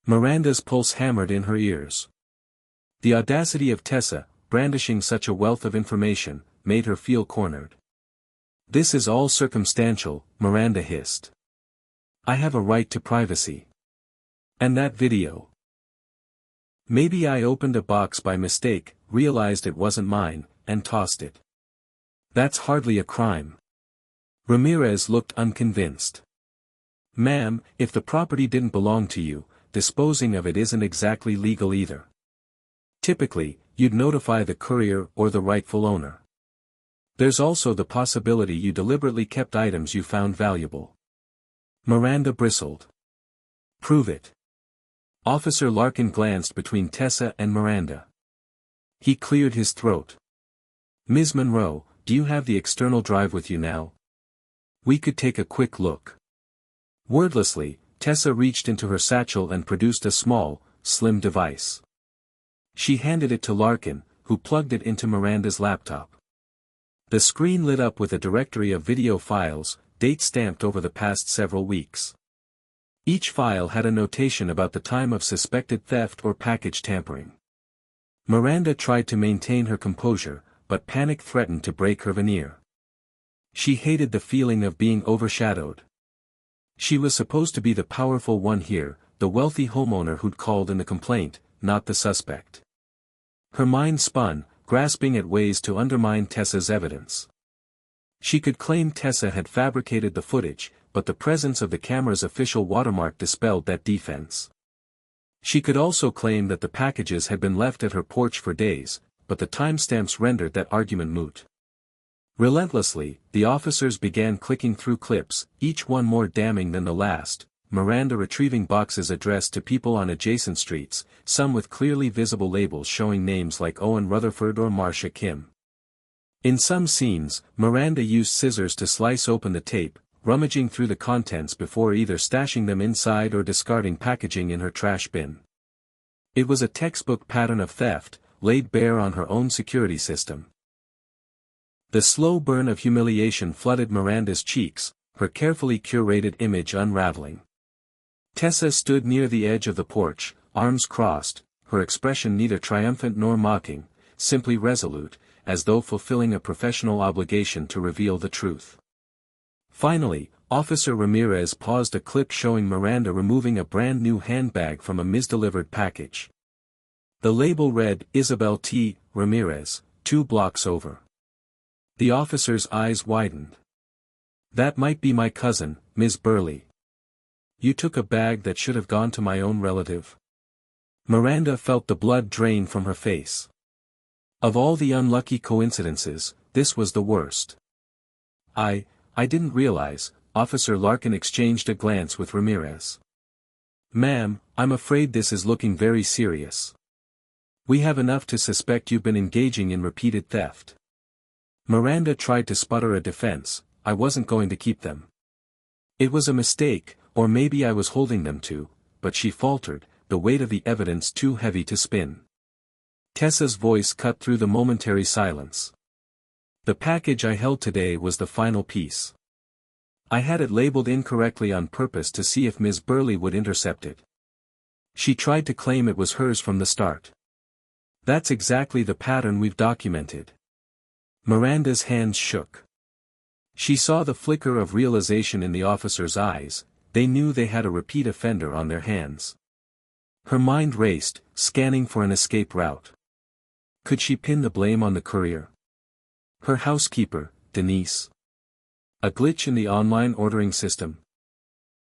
Miranda's pulse hammered in her ears. The audacity of Tessa, brandishing such a wealth of information, made her feel cornered. "This is all circumstantial," Miranda hissed. "I have a right to privacy. And that video. Maybe I opened a box by mistake, realized it wasn't mine, and tossed it. That's hardly a crime." Ramirez looked unconvinced. "Ma'am, if the property didn't belong to you, disposing of it isn't exactly legal either. Typically, you'd notify the courier or the rightful owner. There's also the possibility you deliberately kept items you found valuable." Miranda bristled. "Prove it." Officer Larkin glanced between Tessa and Miranda. He cleared his throat. "Ms. Monroe, do you have the external drive with you now? We could take a quick look." Wordlessly, Tessa reached into her satchel and produced a small, slim device. She handed it to Larkin, who plugged it into Miranda's laptop. The screen lit up with a directory of video files, date-stamped over the past several weeks. Each file had a notation about the time of suspected theft or package tampering. Miranda tried to maintain her composure, but panic threatened to break her veneer. She hated the feeling of being overshadowed. She was supposed to be the powerful one here, the wealthy homeowner who'd called in the complaint, not the suspect. Her mind spun, grasping at ways to undermine Tessa's evidence. She could claim Tessa had fabricated the footage, but the presence of the camera's official watermark dispelled that defense. She could also claim that the packages had been left at her porch for days, but the timestamps rendered that argument moot. Relentlessly, the officers began clicking through clips, each one more damning than the last, Miranda retrieving boxes addressed to people on adjacent streets, some with clearly visible labels showing names like Owen Rutherford or Marcia Kim. In some scenes, Miranda used scissors to slice open the tape, rummaging through the contents before either stashing them inside or discarding packaging in her trash bin. It was a textbook pattern of theft, laid bare on her own security system. The slow burn of humiliation flooded Miranda's cheeks, her carefully curated image unraveling. Tessa stood near the edge of the porch, arms crossed, her expression neither triumphant nor mocking, simply resolute, as though fulfilling a professional obligation to reveal the truth. Finally, Officer Ramirez paused a clip showing Miranda removing a brand new handbag from a misdelivered package. The label read, Isabel T. Ramirez, 2 blocks over. The officer's eyes widened. That might be my cousin, Ms. Burley. You took a bag that should have gone to my own relative. Miranda felt the blood drain from her face. Of all the unlucky coincidences, this was the worst. I didn't realize, Officer Larkin exchanged a glance with Ramirez. Ma'am, I'm afraid this is looking very serious. We have enough to suspect you've been engaging in repeated theft. Miranda tried to sputter a defense, I wasn't going to keep them. It was a mistake, or maybe I was holding them to, but she faltered, the weight of the evidence too heavy to spin. Tessa's voice cut through the momentary silence. The package I held today was the final piece. I had it labeled incorrectly on purpose to see if Ms. Burley would intercept it. She tried to claim it was hers from the start. That's exactly the pattern we've documented. Miranda's hands shook. She saw the flicker of realization in the officer's eyes, they knew they had a repeat offender on their hands. Her mind raced, scanning for an escape route. Could she pin the blame on the courier? Her housekeeper, Denise? A glitch in the online ordering system?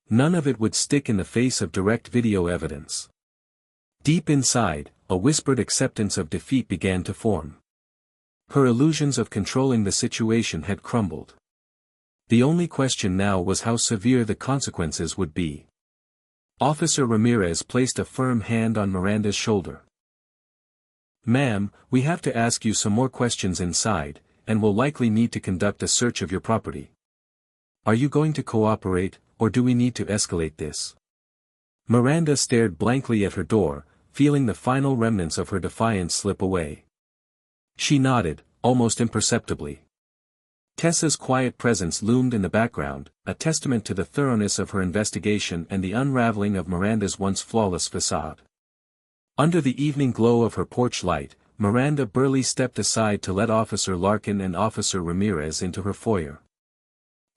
None of it would stick in the face of direct video evidence. Deep inside, a whispered acceptance of defeat began to form. Her illusions of controlling the situation had crumbled. The only question now was how severe the consequences would be. Officer Ramirez placed a firm hand on Miranda's shoulder. Ma'am, we have to ask you some more questions inside, and will likely need to conduct a search of your property. Are you going to cooperate, or do we need to escalate this? Miranda stared blankly at her door, feeling the final remnants of her defiance slip away. She nodded, almost imperceptibly. Tessa's quiet presence loomed in the background, a testament to the thoroughness of her investigation and the unraveling of Miranda's once flawless facade. Under the evening glow of her porch light, Miranda Burley stepped aside to let Officer Larkin and Officer Ramirez into her foyer.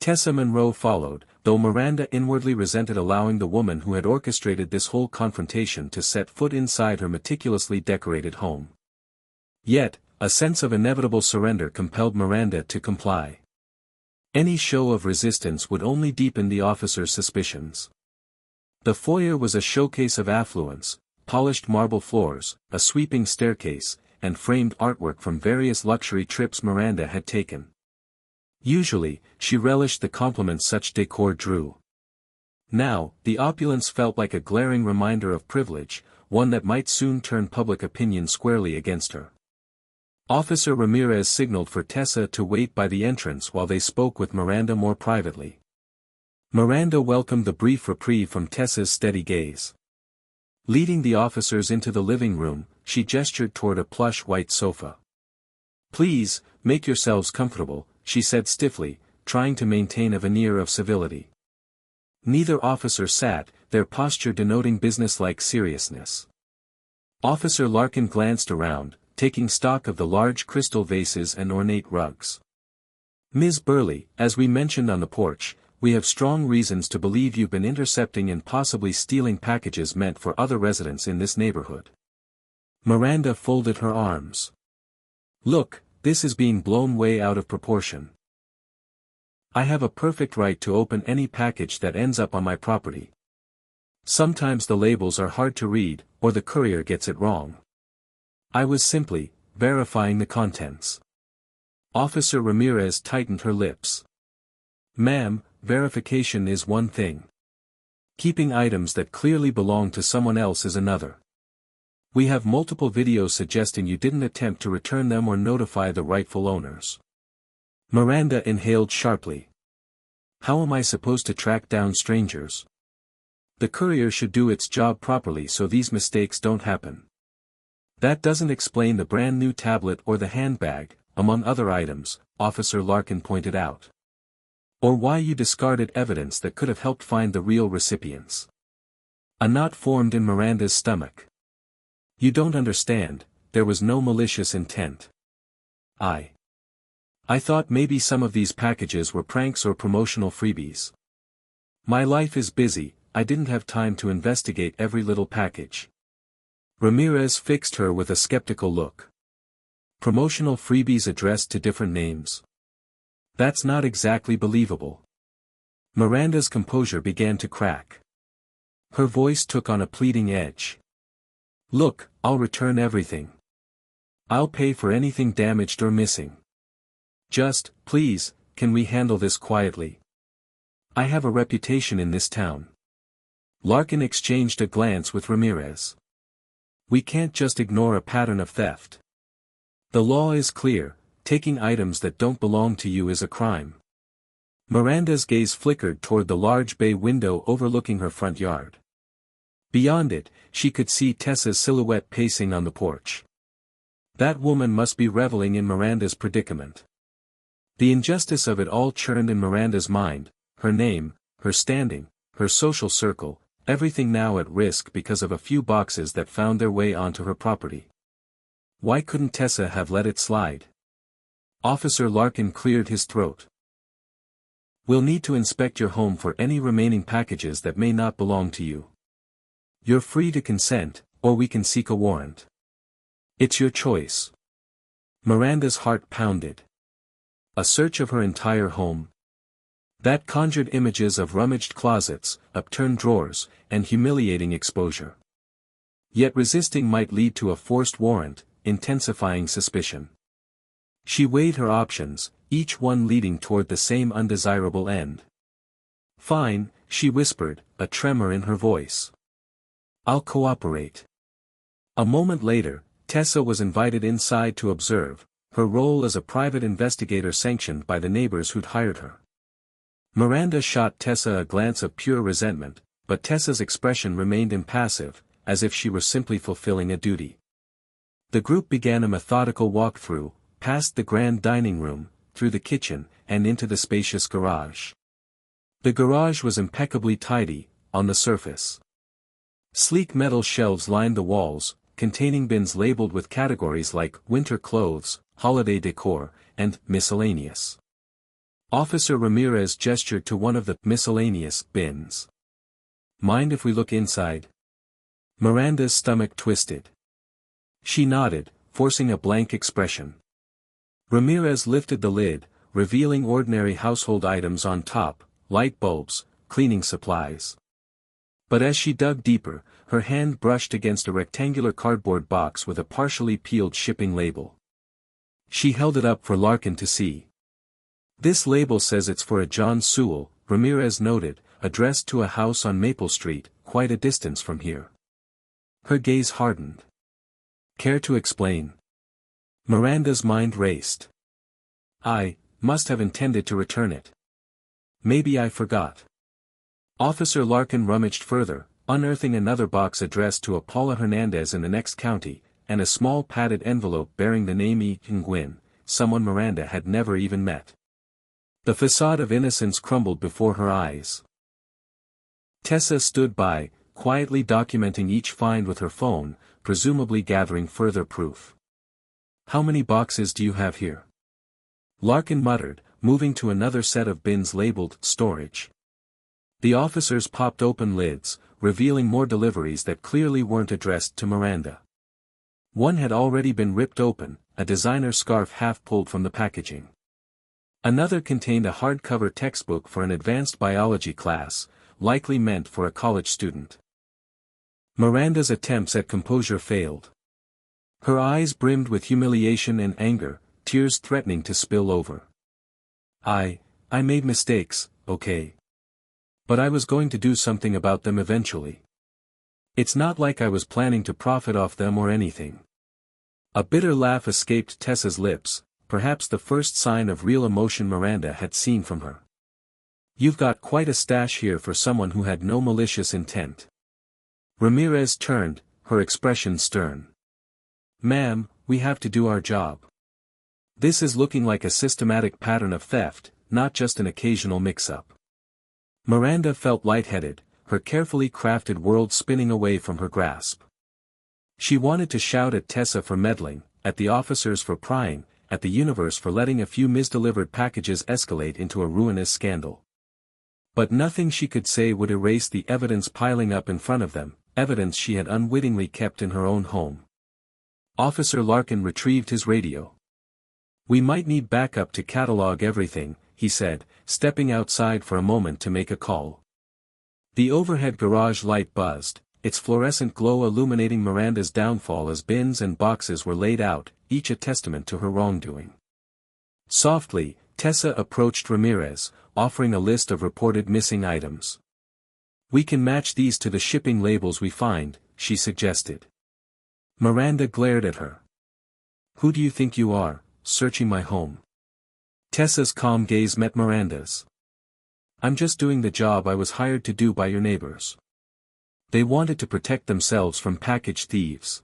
Tessa Monroe followed, though Miranda inwardly resented allowing the woman who had orchestrated this whole confrontation to set foot inside her meticulously decorated home. Yet, a sense of inevitable surrender compelled Miranda to comply. Any show of resistance would only deepen the officer's suspicions. The foyer was a showcase of affluence, polished marble floors, a sweeping staircase, and framed artwork from various luxury trips Miranda had taken. Usually, she relished the compliments such decor drew. Now, the opulence felt like a glaring reminder of privilege, one that might soon turn public opinion squarely against her. Officer Ramirez signaled for Tessa to wait by the entrance while they spoke with Miranda more privately. Miranda welcomed the brief reprieve from Tessa's steady gaze. Leading the officers into the living room, she gestured toward a plush white sofa. Please, make yourselves comfortable, she said stiffly, trying to maintain a veneer of civility. Neither officer sat, their posture denoting businesslike seriousness. Officer Larkin glanced around, taking stock of the large crystal vases and ornate rugs. Ms. Burley, as we mentioned on the porch, we have strong reasons to believe you've been intercepting and possibly stealing packages meant for other residents in this neighborhood. Miranda folded her arms. Look, this is being blown way out of proportion. I have a perfect right to open any package that ends up on my property. Sometimes the labels are hard to read, or the courier gets it wrong. I was simply verifying the contents. Officer Ramirez tightened her lips. Ma'am, verification is one thing. Keeping items that clearly belong to someone else is another. We have multiple videos suggesting you didn't attempt to return them or notify the rightful owners. Miranda inhaled sharply. How am I supposed to track down strangers? The courier should do its job properly so these mistakes don't happen. That doesn't explain the brand new tablet or the handbag, among other items, Officer Larkin pointed out. Or why you discarded evidence that could have helped find the real recipients. A knot formed in Miranda's stomach. You don't understand, there was no malicious intent. I thought maybe some of these packages were pranks or promotional freebies. My life is busy, I didn't have time to investigate every little package. Ramirez fixed her with a skeptical look. Promotional freebies addressed to different names. That's not exactly believable. Miranda's composure began to crack. Her voice took on a pleading edge. Look, I'll return everything. I'll pay for anything damaged or missing. Just, please, can we handle this quietly? I have a reputation in this town. Larkin exchanged a glance with Ramirez. We can't just ignore a pattern of theft. The law is clear, taking items that don't belong to you is a crime. Miranda's gaze flickered toward the large bay window overlooking her front yard. Beyond it, she could see Tessa's silhouette pacing on the porch. That woman must be reveling in Miranda's predicament. The injustice of it all churned in Miranda's mind, her name, her standing, her social circle, everything now at risk because of a few boxes that found their way onto her property. Why couldn't Tessa have let it slide? Officer Larkin cleared his throat. We'll need to inspect your home for any remaining packages that may not belong to you. You're free to consent, or we can seek a warrant. It's your choice. Miranda's heart pounded. A search of her entire home? That conjured images of rummaged closets, upturned drawers, and humiliating exposure. Yet resisting might lead to a forced warrant, intensifying suspicion. She weighed her options, each one leading toward the same undesirable end. Fine, she whispered, a tremor in her voice. I'll cooperate. A moment later, Tessa was invited inside to observe, her role as a private investigator sanctioned by the neighbors who'd hired her. Miranda shot Tessa a glance of pure resentment, but Tessa's expression remained impassive, as if she were simply fulfilling a duty. The group began a methodical walkthrough, past the grand dining room, through the kitchen, and into the spacious garage. The garage was impeccably tidy, on the surface. Sleek metal shelves lined the walls, containing bins labeled with categories like winter clothes, holiday decor, and miscellaneous. Officer Ramirez gestured to one of the miscellaneous bins. Mind if we look inside? Miranda's stomach twisted. She nodded, forcing a blank expression. Ramirez lifted the lid, revealing ordinary household items on top, light bulbs, cleaning supplies. But as she dug deeper, her hand brushed against a rectangular cardboard box with a partially peeled shipping label. She held it up for Larkin to see. This label says it's for a John Sewell, Ramirez noted, addressed to a house on Maple Street, quite a distance from here. Her gaze hardened. Care to explain? Miranda's mind raced. I must have intended to return it. Maybe I forgot. Officer Larkin rummaged further, unearthing another box addressed to a Paula Hernandez in the next county, and a small padded envelope bearing the name E. Nguyen, someone Miranda had never even met. The facade of innocence crumbled before her eyes. Tessa stood by, quietly documenting each find with her phone, presumably gathering further proof. How many boxes do you have here? Larkin muttered, moving to another set of bins labeled storage. The officers popped open lids, revealing more deliveries that clearly weren't addressed to Miranda. One had already been ripped open, a designer scarf half pulled from the packaging. Another contained a hardcover textbook for an advanced biology class, likely meant for a college student. Miranda's attempts at composure failed. Her eyes brimmed with humiliation and anger, tears threatening to spill over. I made mistakes, okay. But I was going to do something about them eventually. It's not like I was planning to profit off them or anything. A bitter laugh escaped Tessa's lips, perhaps the first sign of real emotion Miranda had seen from her. You've got quite a stash here for someone who had no malicious intent. Ramirez turned, her expression stern. Ma'am, we have to do our job. This is looking like a systematic pattern of theft, not just an occasional mix-up. Miranda felt lightheaded, her carefully crafted world spinning away from her grasp. She wanted to shout at Tessa for meddling, at the officers for prying, at the universe for letting a few misdelivered packages escalate into a ruinous scandal. But nothing she could say would erase the evidence piling up in front of them, evidence she had unwittingly kept in her own home. Officer Larkin retrieved his radio. We might need backup to catalog everything, he said, stepping outside for a moment to make a call. The overhead garage light buzzed, its fluorescent glow illuminating Miranda's downfall as bins and boxes were laid out, each a testament to her wrongdoing. Softly, Tessa approached Ramirez, offering a list of reported missing items. We can match these to the shipping labels we find, she suggested. Miranda glared at her. Who do you think you are, searching my home? Tessa's calm gaze met Miranda's. I'm just doing the job I was hired to do by your neighbors. They wanted to protect themselves from package thieves.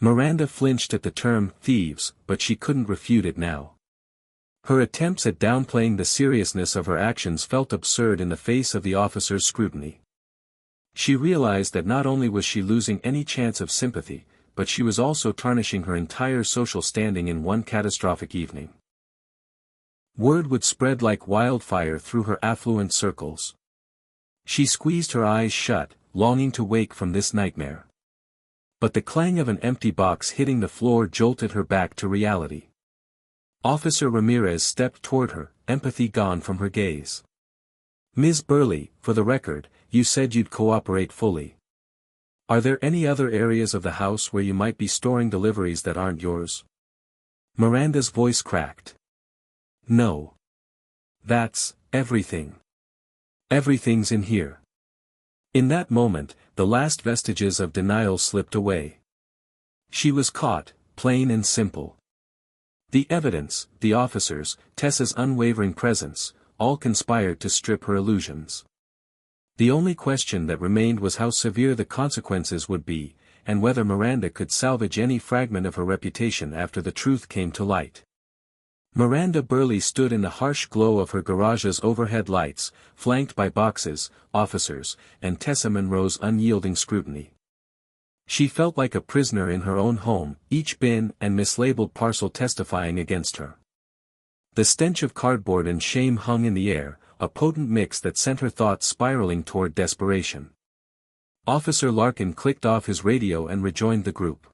Miranda flinched at the term thieves, but she couldn't refute it now. Her attempts at downplaying the seriousness of her actions felt absurd in the face of the officer's scrutiny. She realized that not only was she losing any chance of sympathy, but she was also tarnishing her entire social standing in one catastrophic evening. Word would spread like wildfire through her affluent circles. She squeezed her eyes shut, longing to wake from this nightmare. But the clang of an empty box hitting the floor jolted her back to reality. Officer Ramirez stepped toward her, empathy gone from her gaze. Ms. Burley, for the record, you said you'd cooperate fully. Are there any other areas of the house where you might be storing deliveries that aren't yours? Miranda's voice cracked. No. That's everything. Everything's in here. In that moment, the last vestiges of denial slipped away. She was caught, plain and simple. The evidence, the officers, Tessa's unwavering presence, all conspired to strip her illusions. The only question that remained was how severe the consequences would be, and whether Miranda could salvage any fragment of her reputation after the truth came to light. Miranda Burley stood in the harsh glow of her garage's overhead lights, flanked by boxes, officers, and Tessa Monroe's unyielding scrutiny. She felt like a prisoner in her own home, each bin and mislabeled parcel testifying against her. The stench of cardboard and shame hung in the air, a potent mix that sent her thoughts spiraling toward desperation. Officer Larkin clicked off his radio and rejoined the group.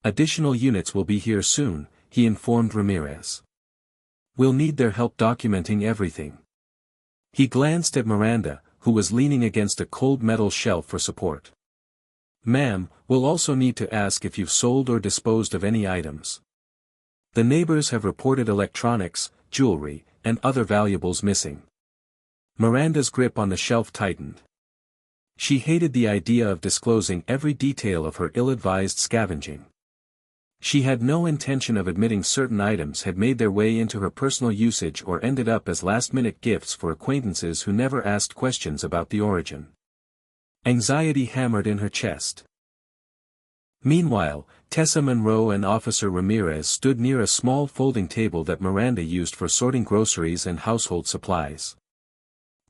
Additional units will be here soon, he informed Ramirez. We'll need their help documenting everything. He glanced at Miranda, who was leaning against a cold metal shelf for support. Ma'am, we'll also need to ask if you've sold or disposed of any items. The neighbors have reported electronics, jewelry, and other valuables missing. Miranda's grip on the shelf tightened. She hated the idea of disclosing every detail of her ill-advised scavenging. She had no intention of admitting certain items had made their way into her personal usage or ended up as last-minute gifts for acquaintances who never asked questions about the origin. Anxiety hammered in her chest. Meanwhile, Tessa Monroe and Officer Ramirez stood near a small folding table that Miranda used for sorting groceries and household supplies.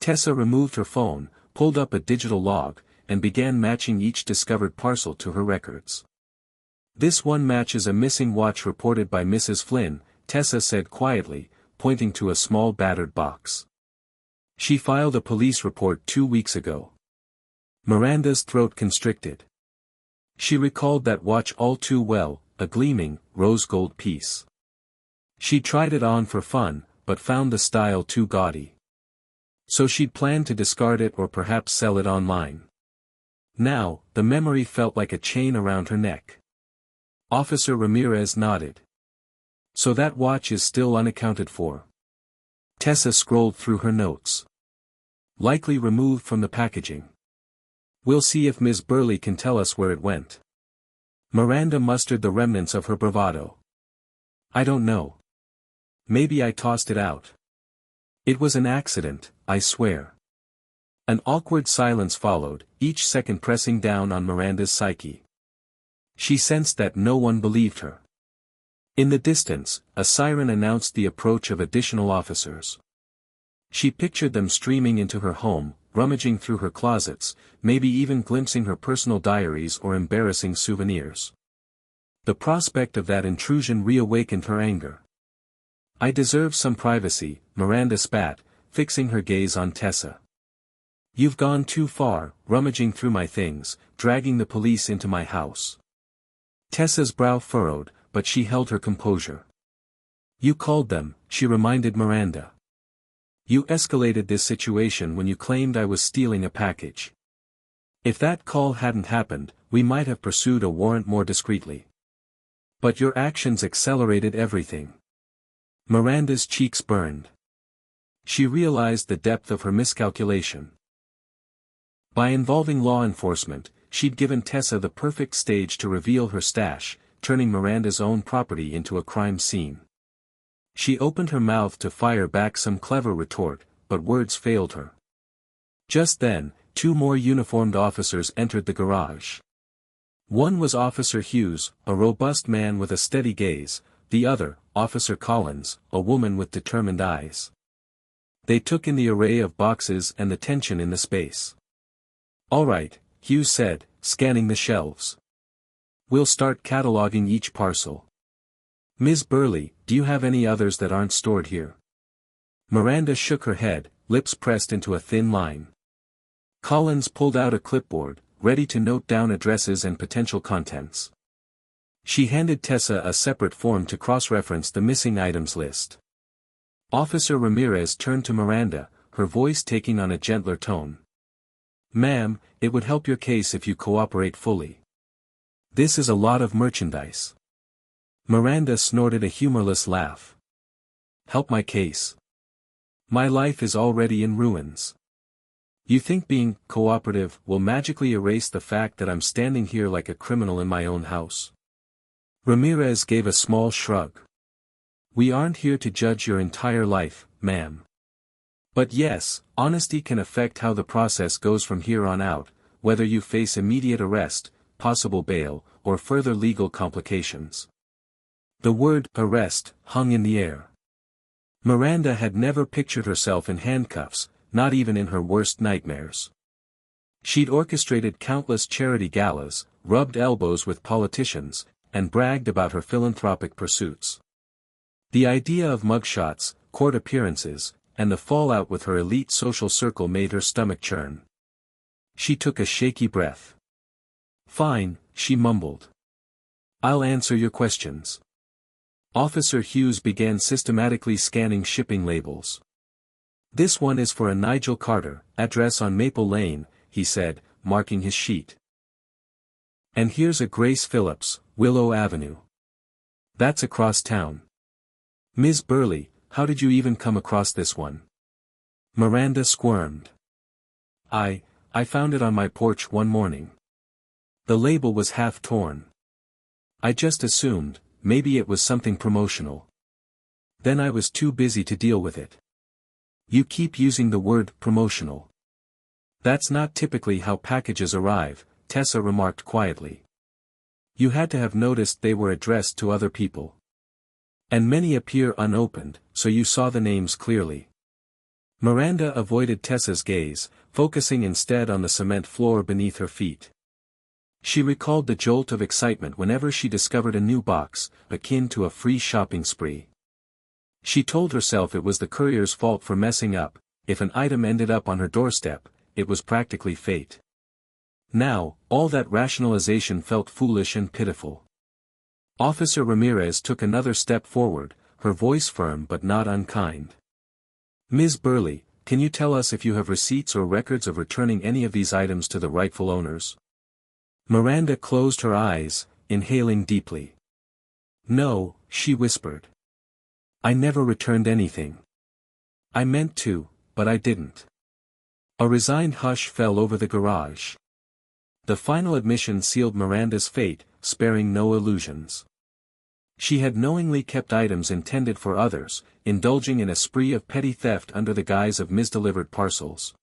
Tessa removed her phone, pulled up a digital log, and began matching each discovered parcel to her records. This one matches a missing watch reported by Mrs. Flynn, Tessa said quietly, pointing to a small battered box. She filed a police report 2 weeks ago. Miranda's throat constricted. She recalled that watch all too well, a gleaming, rose-gold piece. She tried it on for fun, but found the style too gaudy. So she'd planned to discard it or perhaps sell it online. Now, the memory felt like a chain around her neck. Officer Ramirez nodded. So that watch is still unaccounted for. Tessa scrolled through her notes. Likely removed from the packaging. We'll see if Ms. Burley can tell us where it went. Miranda mustered the remnants of her bravado. I don't know. Maybe I tossed it out. It was an accident, I swear. An awkward silence followed, each second pressing down on Miranda's psyche. She sensed that no one believed her. In the distance, a siren announced the approach of additional officers. She pictured them streaming into her home, rummaging through her closets, maybe even glimpsing her personal diaries or embarrassing souvenirs. The prospect of that intrusion reawakened her anger. I deserve some privacy, Miranda spat, fixing her gaze on Tessa. You've gone too far, rummaging through my things, dragging the police into my house. Tessa's brow furrowed, but she held her composure. You called them, she reminded Miranda. You escalated this situation when you claimed I was stealing a package. If that call hadn't happened, we might have pursued a warrant more discreetly. But your actions accelerated everything. Miranda's cheeks burned. She realized the depth of her miscalculation. By involving law enforcement, she'd given Tessa the perfect stage to reveal her stash, turning Miranda's own property into a crime scene. She opened her mouth to fire back some clever retort, but words failed her. Just then, two more uniformed officers entered the garage. One was Officer Hughes, a robust man with a steady gaze, the other, Officer Collins, a woman with determined eyes. They took in the array of boxes and the tension in the space. All right, Hughes said, scanning the shelves. We'll start cataloging each parcel. Ms. Burley, do you have any others that aren't stored here? Miranda shook her head, lips pressed into a thin line. Collins pulled out a clipboard, ready to note down addresses and potential contents. She handed Tessa a separate form to cross-reference the missing items list. Officer Ramirez turned to Miranda, her voice taking on a gentler tone. Ma'am, it would help your case if you cooperate fully. This is a lot of merchandise. Miranda snorted a humorless laugh. Help my case. My life is already in ruins. You think being cooperative will magically erase the fact that I'm standing here like a criminal in my own house? Ramirez gave a small shrug. We aren't here to judge your entire life, ma'am. But yes, honesty can affect how the process goes from here on out, whether you face immediate arrest, possible bail, or further legal complications. The word arrest hung in the air. Miranda had never pictured herself in handcuffs, not even in her worst nightmares. She'd orchestrated countless charity galas, rubbed elbows with politicians, and bragged about her philanthropic pursuits. The idea of mugshots, court appearances, and the fallout with her elite social circle made her stomach churn. She took a shaky breath. Fine, she mumbled. I'll answer your questions. Officer Hughes began systematically scanning shipping labels. This one is for a Nigel Carter, address on Maple Lane, he said, marking his sheet. And here's a Grace Phillips, Willow Avenue. That's across town. Ms. Burley, how did you even come across this one? Miranda squirmed. I found it on my porch one morning. The label was half torn. I just assumed, maybe it was something promotional. Then I was too busy to deal with it. You keep using the word promotional. That's not typically how packages arrive, Tessa remarked quietly. You had to have noticed they were addressed to other people. And many appear unopened, so you saw the names clearly. Miranda avoided Tessa's gaze, focusing instead on the cement floor beneath her feet. She recalled the jolt of excitement whenever she discovered a new box, akin to a free shopping spree. She told herself it was the courier's fault for messing up. If an item ended up on her doorstep, it was practically fate. Now, all that rationalization felt foolish and pitiful. Officer Ramirez took another step forward, her voice firm but not unkind. Ms. Burley, can you tell us if you have receipts or records of returning any of these items to the rightful owners? Miranda closed her eyes, inhaling deeply. "No," she whispered. "I never returned anything. I meant to, but I didn't." A resigned hush fell over the garage. The final admission sealed Miranda's fate, sparing no illusions. She had knowingly kept items intended for others, indulging in a spree of petty theft under the guise of misdelivered parcels.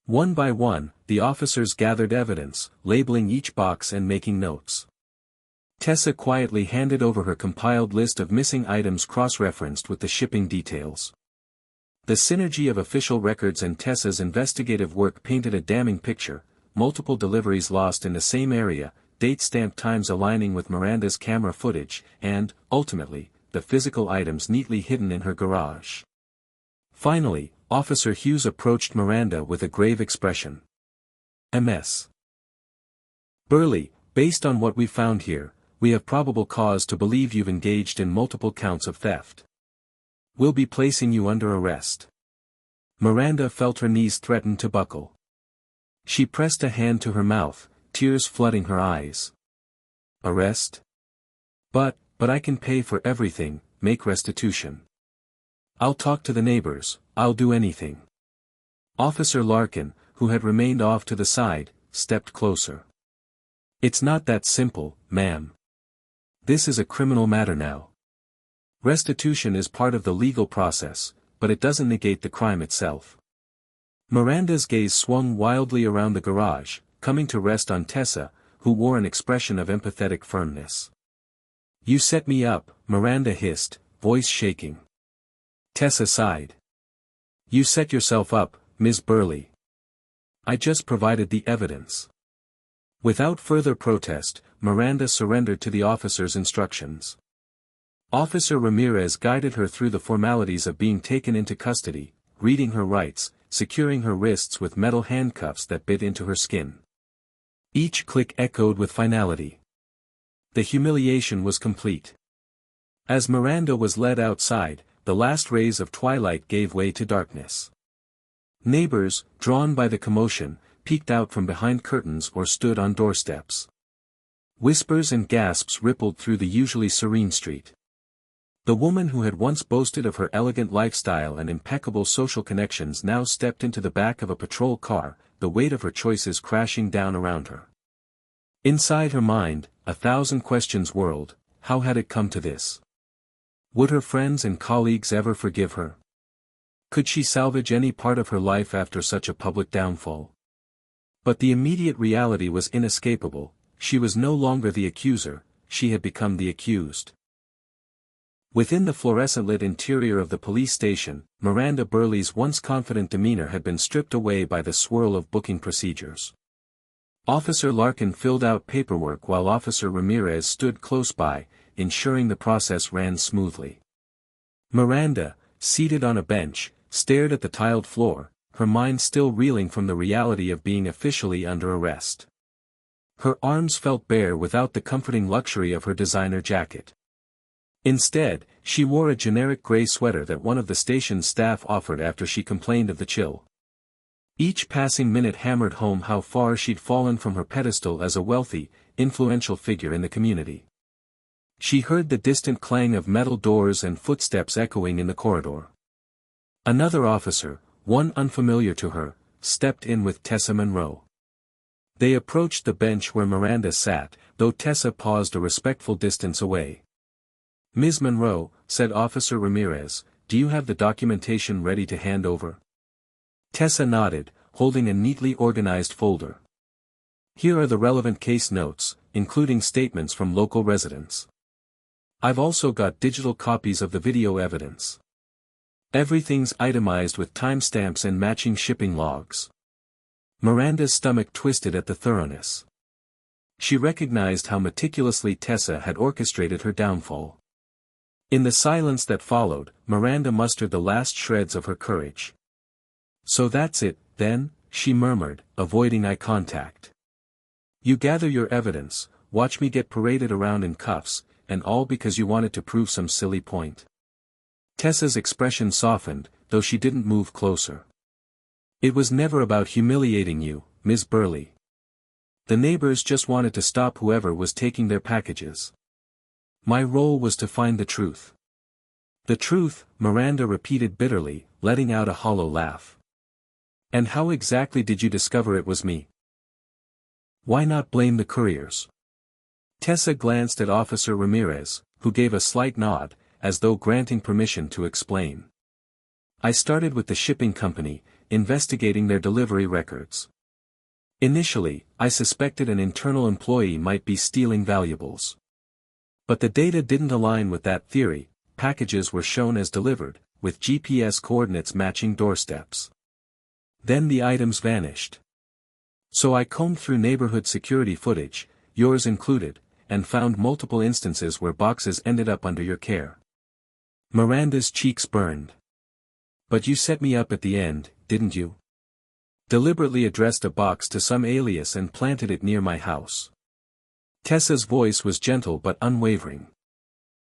One by one, the officers gathered evidence, labeling each box and making notes. Tessa quietly handed over her compiled list of missing items cross-referenced with the shipping details. The synergy of official records and Tessa's investigative work painted a damning picture: multiple deliveries lost in the same area, date-stamped times aligning with Miranda's camera footage, and, ultimately, the physical items neatly hidden in her garage. Finally, Officer Hughes approached Miranda with a grave expression. "Ms. Burley, based on what we found here, we have probable cause to believe you've engaged in multiple counts of theft. We'll be placing you under arrest." Miranda felt her knees threaten to buckle. She pressed a hand to her mouth, tears flooding her eyes. "Arrest? But I can pay for everything, make restitution. I'll talk to the neighbors, I'll do anything." Officer Larkin, who had remained off to the side, stepped closer. "It's not that simple, ma'am. This is a criminal matter now. Restitution is part of the legal process, but it doesn't negate the crime itself." Miranda's gaze swung wildly around the garage, coming to rest on Tessa, who wore an expression of empathetic firmness. "You set me up," Miranda hissed, voice shaking. Tessa sighed. "You set yourself up, Ms. Burley. I just provided the evidence." Without further protest, Miranda surrendered to the officer's instructions. Officer Ramirez guided her through the formalities of being taken into custody, reading her rights, securing her wrists with metal handcuffs that bit into her skin. Each click echoed with finality. The humiliation was complete. As Miranda was led outside, the last rays of twilight gave way to darkness. Neighbors, drawn by the commotion, peeked out from behind curtains or stood on doorsteps. Whispers and gasps rippled through the usually serene street. The woman who had once boasted of her elegant lifestyle and impeccable social connections now stepped into the back of a patrol car, the weight of her choices crashing down around her. Inside her mind, 1,000 questions whirled. How had it come to this? Would her friends and colleagues ever forgive her? Could she salvage any part of her life after such a public downfall? But the immediate reality was inescapable: she was no longer the accuser, she had become the accused. Within the fluorescent-lit interior of the police station, Miranda Burley's once confident demeanor had been stripped away by the swirl of booking procedures. Officer Larkin filled out paperwork while Officer Ramirez stood close by, ensuring the process ran smoothly. Miranda, seated on a bench, stared at the tiled floor, her mind still reeling from the reality of being officially under arrest. Her arms felt bare without the comforting luxury of her designer jacket. Instead, she wore a generic gray sweater that one of the station's staff offered after she complained of the chill. Each passing minute hammered home how far she'd fallen from her pedestal as a wealthy, influential figure in the community. She heard the distant clang of metal doors and footsteps echoing in the corridor. Another officer, one unfamiliar to her, stepped in with Tessa Monroe. They approached the bench where Miranda sat, though Tessa paused a respectful distance away. "Ms. Monroe," said Officer Ramirez, "do you have the documentation ready to hand over?" Tessa nodded, holding a neatly organized folder. "Here are the relevant case notes, including statements from local residents. I've also got digital copies of the video evidence. Everything's itemized with timestamps and matching shipping logs." Miranda's stomach twisted at the thoroughness. She recognized how meticulously Tessa had orchestrated her downfall. In the silence that followed, Miranda mustered the last shreds of her courage. "So that's it, then," she murmured, avoiding eye contact. "You gather your evidence, watch me get paraded around in cuffs, and all because you wanted to prove some silly point." Tessa's expression softened, though she didn't move closer. "It was never about humiliating you, Ms. Burley. The neighbors just wanted to stop whoever was taking their packages. My role was to find the truth. The truth, Miranda repeated bitterly, letting out a hollow laugh. And how exactly did you discover it was me? Why not blame the couriers? Tessa glanced at Officer Ramirez, who gave a slight nod, as though granting permission to explain. I started with the shipping company, investigating their delivery records. Initially, I suspected an internal employee might be stealing valuables. But the data didn't align with that theory. Packages were shown as delivered, with GPS coordinates matching doorsteps. Then the items vanished. So I combed through neighborhood security footage, yours included, and found multiple instances where boxes ended up under your care. Miranda's cheeks burned. But you set me up at the end, didn't you? Deliberately addressed a box to some alias and planted it near my house. Tessa's voice was gentle but unwavering.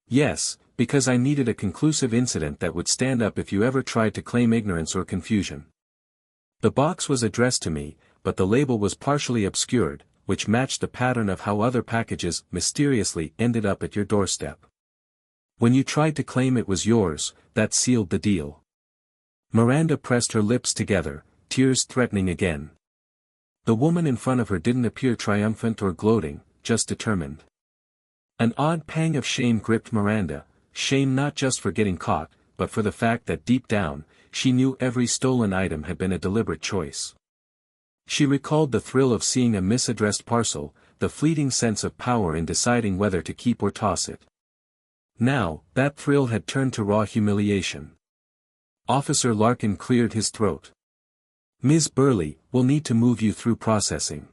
Yes, because I needed a conclusive incident that would stand up if you ever tried to claim ignorance or confusion. The box was addressed to me, but the label was partially obscured, which matched the pattern of how other packages mysteriously ended up at your doorstep. When you tried to claim it was yours, that sealed the deal. Miranda pressed her lips together, tears threatening again. The woman in front of her didn't appear triumphant or gloating, just determined. An odd pang of shame gripped Miranda, shame not just for getting caught, but for the fact that deep down, she knew every stolen item had been a deliberate choice. She recalled the thrill of seeing a misaddressed parcel, the fleeting sense of power in deciding whether to keep or toss it. Now, that thrill had turned to raw humiliation. Officer Larkin cleared his throat. Ms. Burley, we'll need to move you through processing.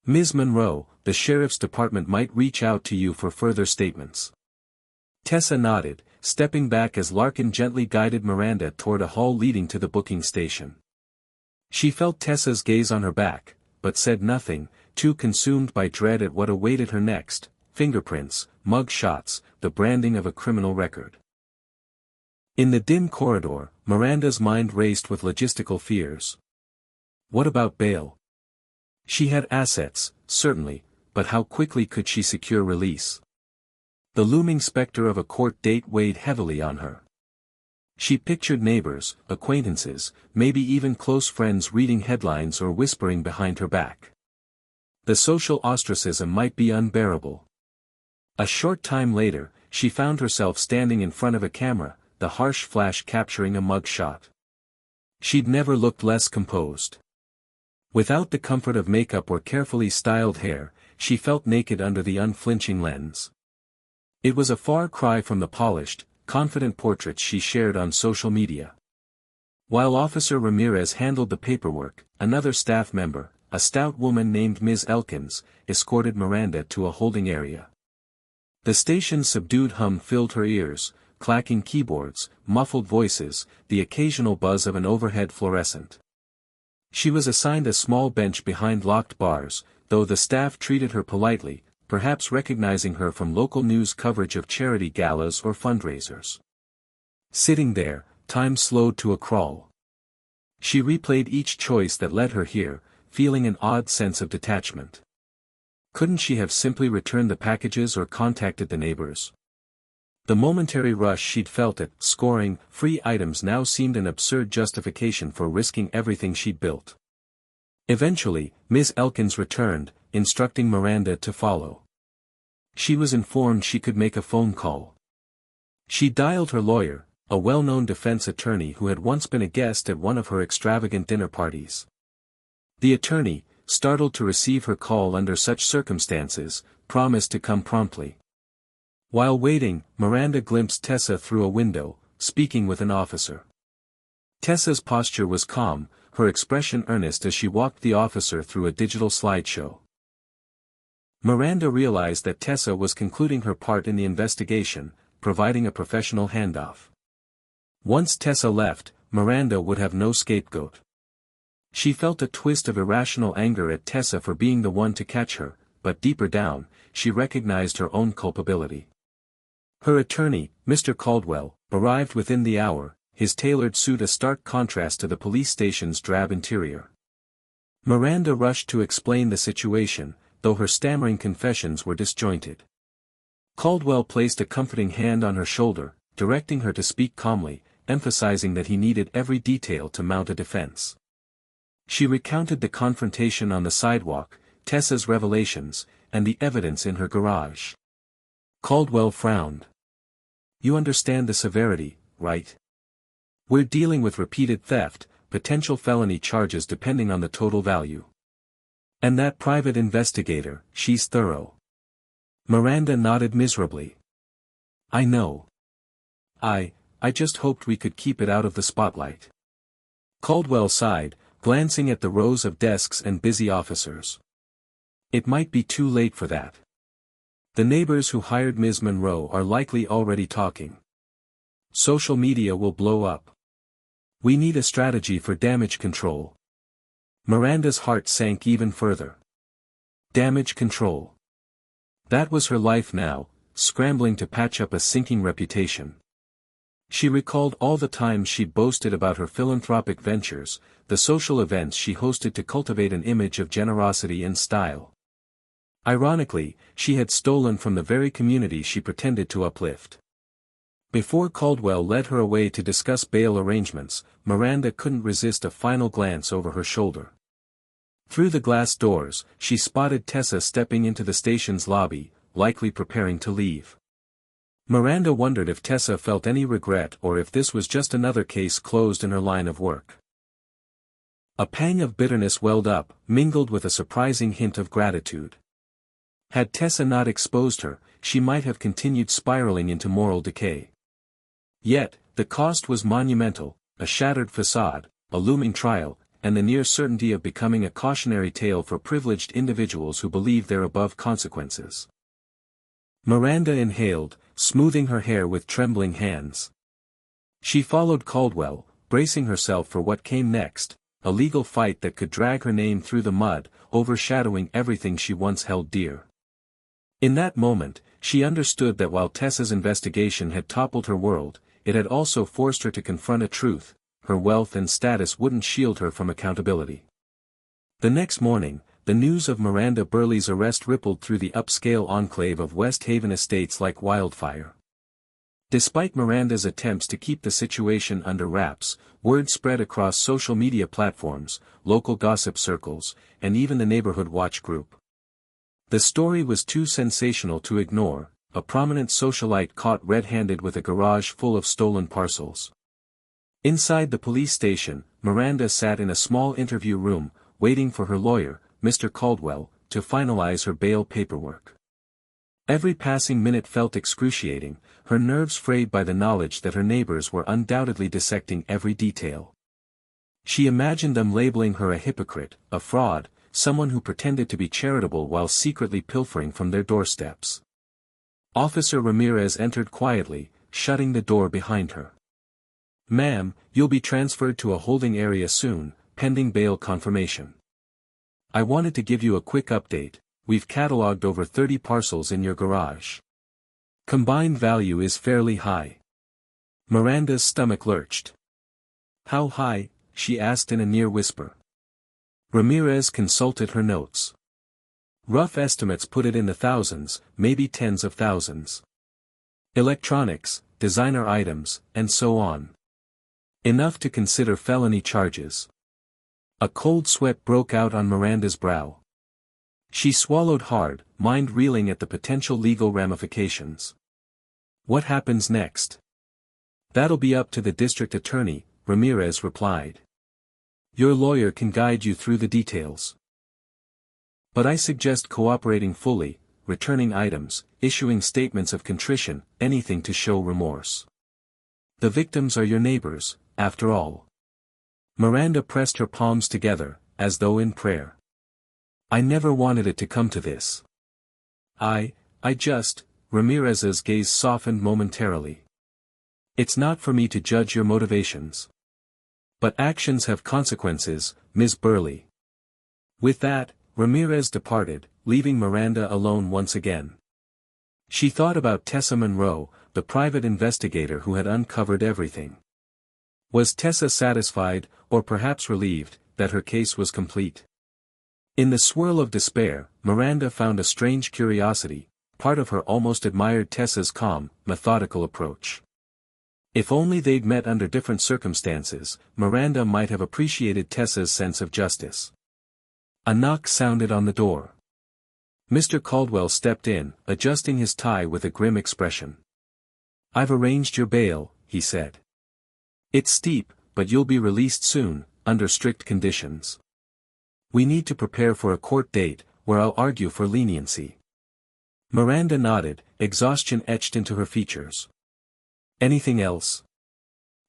Ms. Monroe, the sheriff's department might reach out to you for further statements. Tessa nodded, stepping back as Larkin gently guided Miranda toward a hall leading to the booking station. She felt Tessa's gaze on her back, but said nothing, too consumed by dread at what awaited her next: fingerprints, mug shots, the branding of a criminal record. In the dim corridor, Miranda's mind raced with logistical fears. What about bail? She had assets, certainly, but how quickly could she secure release? The looming specter of a court date weighed heavily on her. She pictured neighbors, acquaintances, maybe even close friends reading headlines or whispering behind her back. The social ostracism might be unbearable. A short time later, she found herself standing in front of a camera, the harsh flash capturing a mug shot. She'd never looked less composed. Without the comfort of makeup or carefully styled hair, she felt naked under the unflinching lens. It was a far cry from the polished, confident portraits she shared on social media. While Officer Ramirez handled the paperwork, another staff member, a stout woman named Ms. Elkins, escorted Miranda to a holding area. The station's subdued hum filled her ears, clacking keyboards, muffled voices, the occasional buzz of an overhead fluorescent. She was assigned a small bench behind locked bars, though the staff treated her politely, perhaps recognizing her from local news coverage of charity galas or fundraisers. Sitting there, time slowed to a crawl. She replayed each choice that led her here, feeling an odd sense of detachment. Couldn't she have simply returned the packages or contacted the neighbors? The momentary rush she'd felt at scoring free items now seemed an absurd justification for risking everything she'd built. Eventually, Ms. Elkins returned, instructing Miranda to follow. She was informed she could make a phone call. She dialed her lawyer, a well-known defense attorney who had once been a guest at one of her extravagant dinner parties. The attorney, startled to receive her call under such circumstances, promised to come promptly. While waiting, Miranda glimpsed Tessa through a window, speaking with an officer. Tessa's posture was calm, her expression earnest as she walked the officer through a digital slideshow. Miranda realized that Tessa was concluding her part in the investigation, providing a professional handoff. Once Tessa left, Miranda would have no scapegoat. She felt a twist of irrational anger at Tessa for being the one to catch her, but deeper down, she recognized her own culpability. Her attorney, Mr. Caldwell, arrived within the hour, his tailored suit a stark contrast to the police station's drab interior. Miranda rushed to explain the situation, though her stammering confessions were disjointed. Caldwell placed a comforting hand on her shoulder, directing her to speak calmly, emphasizing that he needed every detail to mount a defense. She recounted the confrontation on the sidewalk, Tessa's revelations, and the evidence in her garage. Caldwell frowned. "You understand the severity, right? We're dealing with repeated theft, potential felony charges depending on the total value. And that private investigator, she's thorough." Miranda nodded miserably. "I know. I just hoped we could keep it out of the spotlight." Caldwell sighed, glancing at the rows of desks and busy officers. "It might be too late for that. The neighbors who hired Ms. Monroe are likely already talking. Social media will blow up. We need a strategy for damage control." Miranda's heart sank even further. Damage control. That was her life now, scrambling to patch up a sinking reputation. She recalled all the times she'd boasted about her philanthropic ventures, the social events she hosted to cultivate an image of generosity and style. Ironically, she had stolen from the very community she pretended to uplift. Before Caldwell led her away to discuss bail arrangements, Miranda couldn't resist a final glance over her shoulder. Through the glass doors, she spotted Tessa stepping into the station's lobby, likely preparing to leave. Miranda wondered if Tessa felt any regret or if this was just another case closed in her line of work. A pang of bitterness welled up, mingled with a surprising hint of gratitude. Had Tessa not exposed her, she might have continued spiraling into moral decay. Yet, the cost was monumental: a shattered facade, a looming trial, and the near certainty of becoming a cautionary tale for privileged individuals who believe they're above consequences. Miranda inhaled, smoothing her hair with trembling hands. She followed Caldwell, bracing herself for what came next, a legal fight that could drag her name through the mud, overshadowing everything she once held dear. In that moment, she understood that while Tessa's investigation had toppled her world, it had also forced her to confront a truth: her wealth and status wouldn't shield her from accountability. The next morning, the news of Miranda Burley's arrest rippled through the upscale enclave of West Haven Estates like wildfire. Despite Miranda's attempts to keep the situation under wraps, word spread across social media platforms, local gossip circles, and even the neighborhood watch group. The story was too sensational to ignore: a prominent socialite caught red-handed with a garage full of stolen parcels. Inside the police station, Miranda sat in a small interview room, waiting for her lawyer, Mr. Caldwell, to finalize her bail paperwork. Every passing minute felt excruciating, her nerves frayed by the knowledge that her neighbors were undoubtedly dissecting every detail. She imagined them labeling her a hypocrite, a fraud, someone who pretended to be charitable while secretly pilfering from their doorsteps. Officer Ramirez entered quietly, shutting the door behind her. "Ma'am, you'll be transferred to a holding area soon, pending bail confirmation. I wanted to give you a quick update: we've catalogued over 30 parcels in your garage. Combined value is fairly high." Miranda's stomach lurched. "How high?" she asked in a near whisper. Ramirez consulted her notes. "Rough estimates put it in the thousands, maybe tens of thousands. Electronics, designer items, and so on. Enough to consider felony charges." A cold sweat broke out on Miranda's brow. She swallowed hard, mind reeling at the potential legal ramifications. "What happens next?" "That'll be up to the district attorney," Ramirez replied. "Your lawyer can guide you through the details. But I suggest cooperating fully, returning items, issuing statements of contrition, anything to show remorse. The victims are your neighbors, after all." Miranda pressed her palms together, as though in prayer. "I never wanted it to come to this. I just," Ramirez's gaze softened momentarily. "It's not for me to judge your motivations. But actions have consequences, Ms. Burley." With that, Ramirez departed, leaving Miranda alone once again. She thought about Tessa Monroe, the private investigator who had uncovered everything. Was Tessa satisfied, or perhaps relieved, that her case was complete? In the swirl of despair, Miranda found a strange curiosity, part of her almost admired Tessa's calm, methodical approach. If only they'd met under different circumstances, Miranda might have appreciated Tessa's sense of justice. A knock sounded on the door. Mr. Caldwell stepped in, adjusting his tie with a grim expression. "I've arranged your bail," he said. "It's steep, but you'll be released soon, under strict conditions. We need to prepare for a court date, where I'll argue for leniency." Miranda nodded, exhaustion etched into her features. "Anything else?"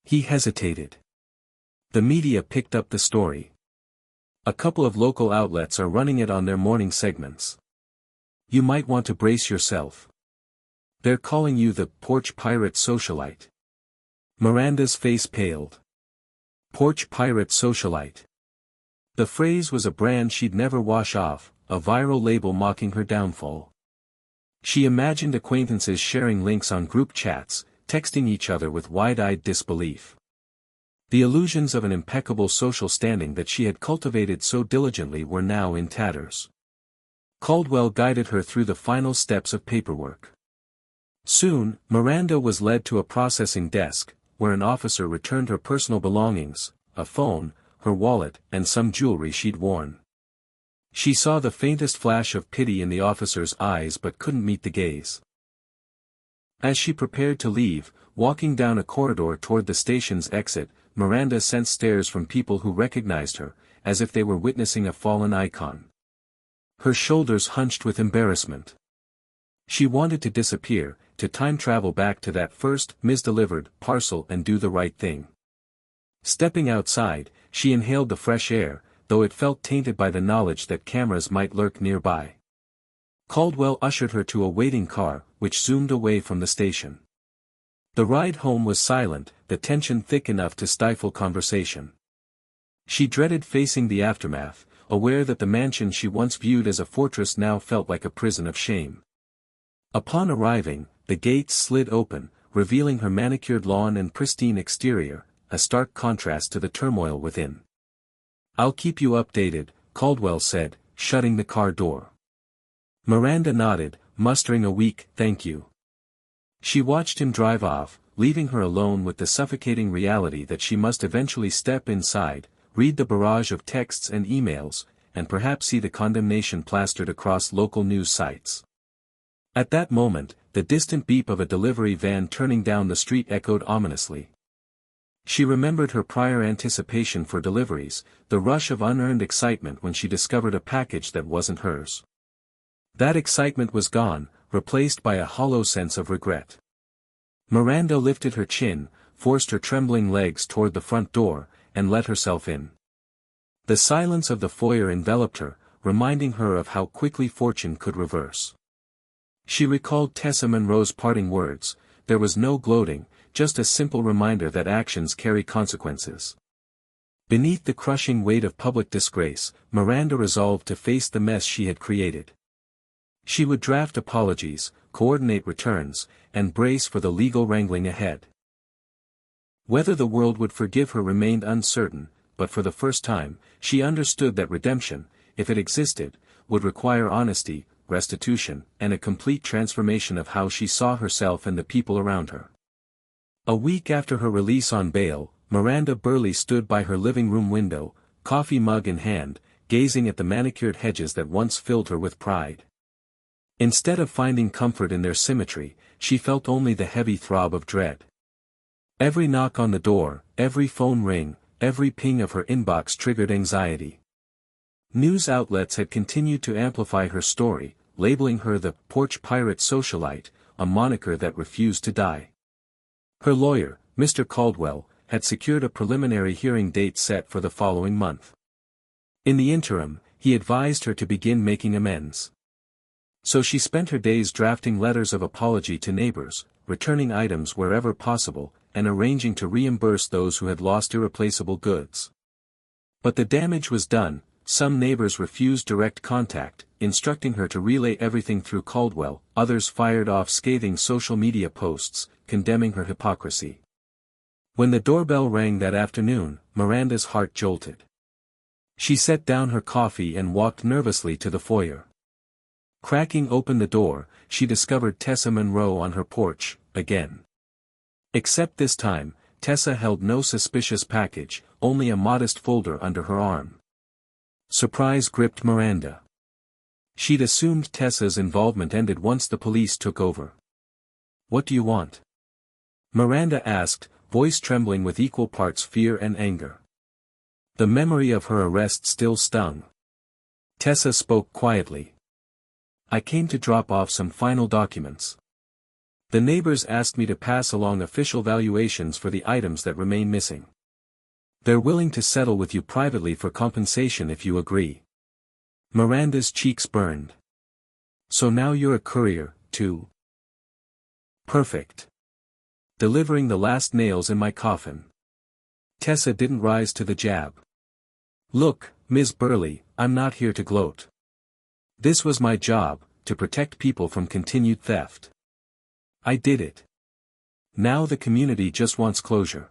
He hesitated. "The media picked up the story. A couple of local outlets are running it on their morning segments. You might want to brace yourself. They're calling you the porch pirate socialite." Miranda's face paled. Porch pirate socialite. The phrase was a brand she'd never wash off, a viral label mocking her downfall. She imagined acquaintances sharing links on group chats, texting each other with wide-eyed disbelief. The illusions of an impeccable social standing that she had cultivated so diligently were now in tatters. Caldwell guided her through the final steps of paperwork. Soon, Miranda was led to a processing desk, where an officer returned her personal belongings, a phone, her wallet, and some jewelry she'd worn. She saw the faintest flash of pity in the officer's eyes but couldn't meet the gaze. As she prepared to leave, walking down a corridor toward the station's exit, Miranda sensed stares from people who recognized her, as if they were witnessing a fallen icon. Her shoulders hunched with embarrassment. She wanted to disappear, to time travel back to that first misdelivered parcel and do the right thing. Stepping outside, she inhaled the fresh air, though it felt tainted by the knowledge that cameras might lurk nearby. Caldwell ushered her to a waiting car, which zoomed away from the station. The ride home was silent, the tension thick enough to stifle conversation. She dreaded facing the aftermath, aware that the mansion she once viewed as a fortress now felt like a prison of shame. Upon arriving, the gates slid open, revealing her manicured lawn and pristine exterior, a stark contrast to the turmoil within. "I'll keep you updated," Caldwell said, shutting the car door. Miranda nodded, mustering a weak "thank you." She watched him drive off, leaving her alone with the suffocating reality that she must eventually step inside, read the barrage of texts and emails, and perhaps see the condemnation plastered across local news sites. At that moment, the distant beep of a delivery van turning down the street echoed ominously. She remembered her prior anticipation for deliveries, the rush of unearned excitement when she discovered a package that wasn't hers. That excitement was gone, replaced by a hollow sense of regret. Miranda lifted her chin, forced her trembling legs toward the front door, and let herself in. The silence of the foyer enveloped her, reminding her of how quickly fortune could reverse. She recalled Tessa Monroe's parting words, "There was no gloating, just a simple reminder that actions carry consequences." Beneath the crushing weight of public disgrace, Miranda resolved to face the mess she had created. She would draft apologies, coordinate returns, and brace for the legal wrangling ahead. Whether the world would forgive her remained uncertain, but for the first time, she understood that redemption, if it existed, would require honesty, restitution, and a complete transformation of how she saw herself and the people around her. A week after her release on bail, Miranda Burley stood by her living room window, coffee mug in hand, gazing at the manicured hedges that once filled her with pride. Instead of finding comfort in their symmetry, she felt only the heavy throb of dread. Every knock on the door, every phone ring, every ping of her inbox triggered anxiety. News outlets had continued to amplify her story, labeling her the porch pirate socialite, a moniker that refused to die. Her lawyer, Mr. Caldwell, had secured a preliminary hearing date set for the following month. In the interim, he advised her to begin making amends. So she spent her days drafting letters of apology to neighbors, returning items wherever possible, and arranging to reimburse those who had lost irreplaceable goods. But the damage was done. Some neighbors refused direct contact, instructing her to relay everything through Caldwell, others fired off scathing social media posts, condemning her hypocrisy. When the doorbell rang that afternoon, Miranda's heart jolted. She set down her coffee and walked nervously to the foyer. Cracking open the door, she discovered Tessa Monroe on her porch, again. Except this time, Tessa held no suspicious package, only a modest folder under her arm. Surprise gripped Miranda. She'd assumed Tessa's involvement ended once the police took over. "What do you want?" Miranda asked, voice trembling with equal parts fear and anger. The memory of her arrest still stung. Tessa spoke quietly. "I came to drop off some final documents. The neighbors asked me to pass along official valuations for the items that remain missing. They're willing to settle with you privately for compensation if you agree." Miranda's cheeks burned. "So now you're a courier, too?" "Perfect. Delivering the last nails in my coffin." Tessa didn't rise to the jab. "Look, Ms. Burley, I'm not here to gloat. This was my job, to protect people from continued theft. I did it. Now the community just wants closure.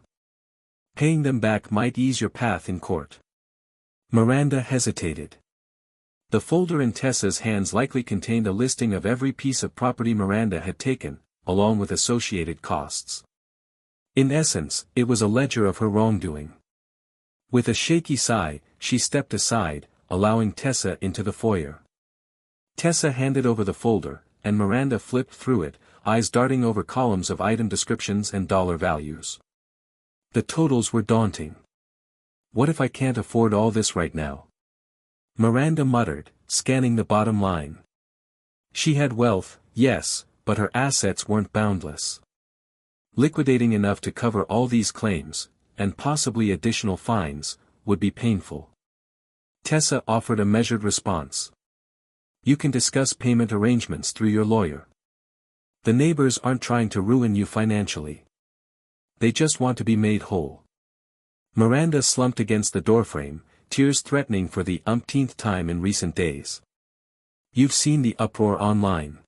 Paying them back might ease your path in court." Miranda hesitated. The folder in Tessa's hands likely contained a listing of every piece of property Miranda had taken, along with associated costs. In essence, it was a ledger of her wrongdoing. With a shaky sigh, she stepped aside, allowing Tessa into the foyer. Tessa handed over the folder, and Miranda flipped through it, eyes darting over columns of item descriptions and dollar values. The totals were daunting. "What if I can't afford all this right now?" Miranda muttered, scanning the bottom line. She had wealth, yes, but her assets weren't boundless. Liquidating enough to cover all these claims, and possibly additional fines, would be painful. Tessa offered a measured response. "You can discuss payment arrangements through your lawyer. The neighbors aren't trying to ruin you financially. They just want to be made whole." Miranda slumped against the doorframe, tears threatening for the umpteenth time in recent days. "You've seen the uproar online.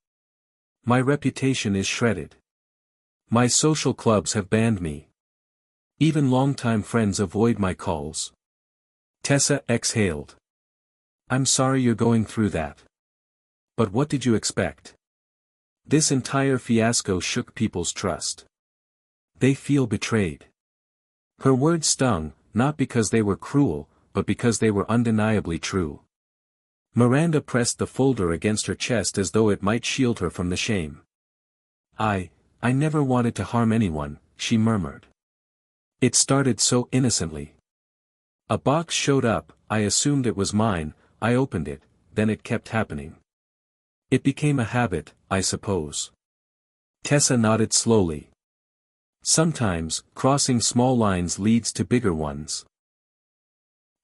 My reputation is shredded. My social clubs have banned me. Even longtime friends avoid my calls." Tessa exhaled. "I'm sorry you're going through that. But what did you expect? This entire fiasco shook people's trust. They feel betrayed." Her words stung, not because they were cruel, but because they were undeniably true. Miranda pressed the folder against her chest as though it might shield her from the shame. I never wanted to harm anyone," she murmured. "It started so innocently. A box showed up, I assumed it was mine, I opened it, then it kept happening. It became a habit, I suppose." Tessa nodded slowly. "Sometimes, crossing small lines leads to bigger ones."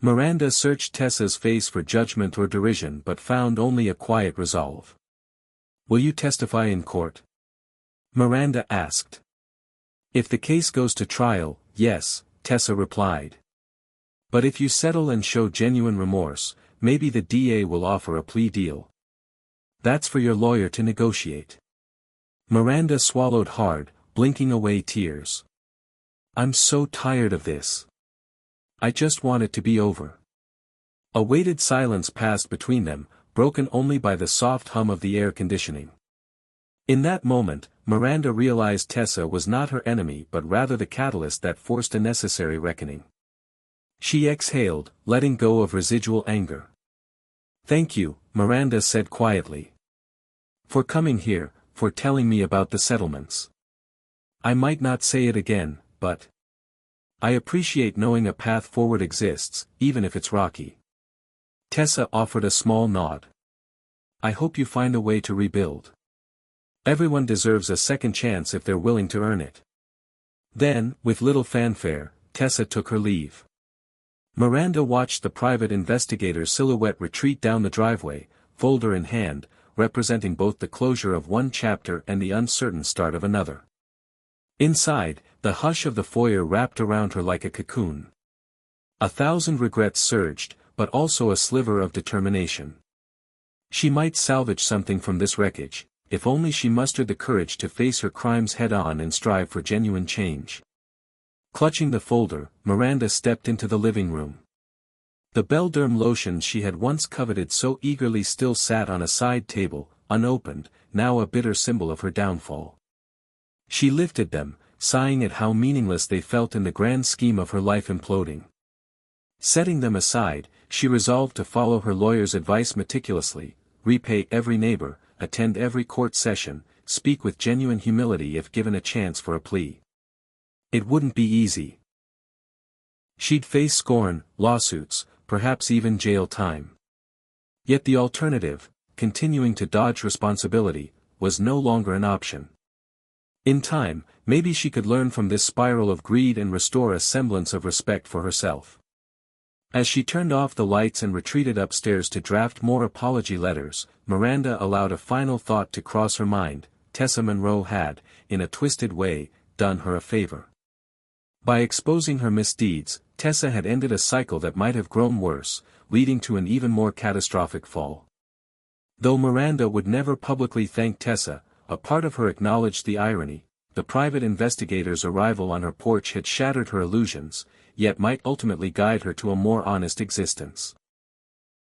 Miranda searched Tessa's face for judgment or derision but found only a quiet resolve. "Will you testify in court?" Miranda asked. "If the case goes to trial, yes," Tessa replied. "But if you settle and show genuine remorse, maybe the DA will offer a plea deal. That's for your lawyer to negotiate." Miranda swallowed hard, blinking away tears. "I'm so tired of this. I just want it to be over." A weighted silence passed between them, broken only by the soft hum of the air conditioning. In that moment, Miranda realized Tessa was not her enemy but rather the catalyst that forced a necessary reckoning. She exhaled, letting go of residual anger. "Thank you," Miranda said quietly. "For coming here, for telling me about the settlements. I might not say it again, but I appreciate knowing a path forward exists, even if it's rocky." Tessa offered a small nod. "I hope you find a way to rebuild. Everyone deserves a second chance if they're willing to earn it." Then, with little fanfare, Tessa took her leave. Miranda watched the private investigator's silhouette retreat down the driveway, folder in hand, representing both the closure of one chapter and the uncertain start of another. Inside, the hush of the foyer wrapped around her like a cocoon. 1,000 regrets surged, but also a sliver of determination. She might salvage something from this wreckage, if only she mustered the courage to face her crimes head-on and strive for genuine change. Clutching the folder, Miranda stepped into the living room. The Belderm lotions she had once coveted so eagerly still sat on a side table, unopened, now a bitter symbol of her downfall. She lifted them, sighing at how meaningless they felt in the grand scheme of her life imploding. Setting them aside, she resolved to follow her lawyer's advice meticulously, repay every neighbor, attend every court session, speak with genuine humility if given a chance for a plea. It wouldn't be easy. She'd face scorn, lawsuits, perhaps even jail time. Yet the alternative, continuing to dodge responsibility, was no longer an option. In time, maybe she could learn from this spiral of greed and restore a semblance of respect for herself. As she turned off the lights and retreated upstairs to draft more apology letters, Miranda allowed a final thought to cross her mind. Tessa Monroe had, in a twisted way, done her a favor. By exposing her misdeeds, Tessa had ended a cycle that might have grown worse, leading to an even more catastrophic fall. Though Miranda would never publicly thank Tessa, a part of her acknowledged the irony. The private investigator's arrival on her porch had shattered her illusions, yet might ultimately guide her to a more honest existence.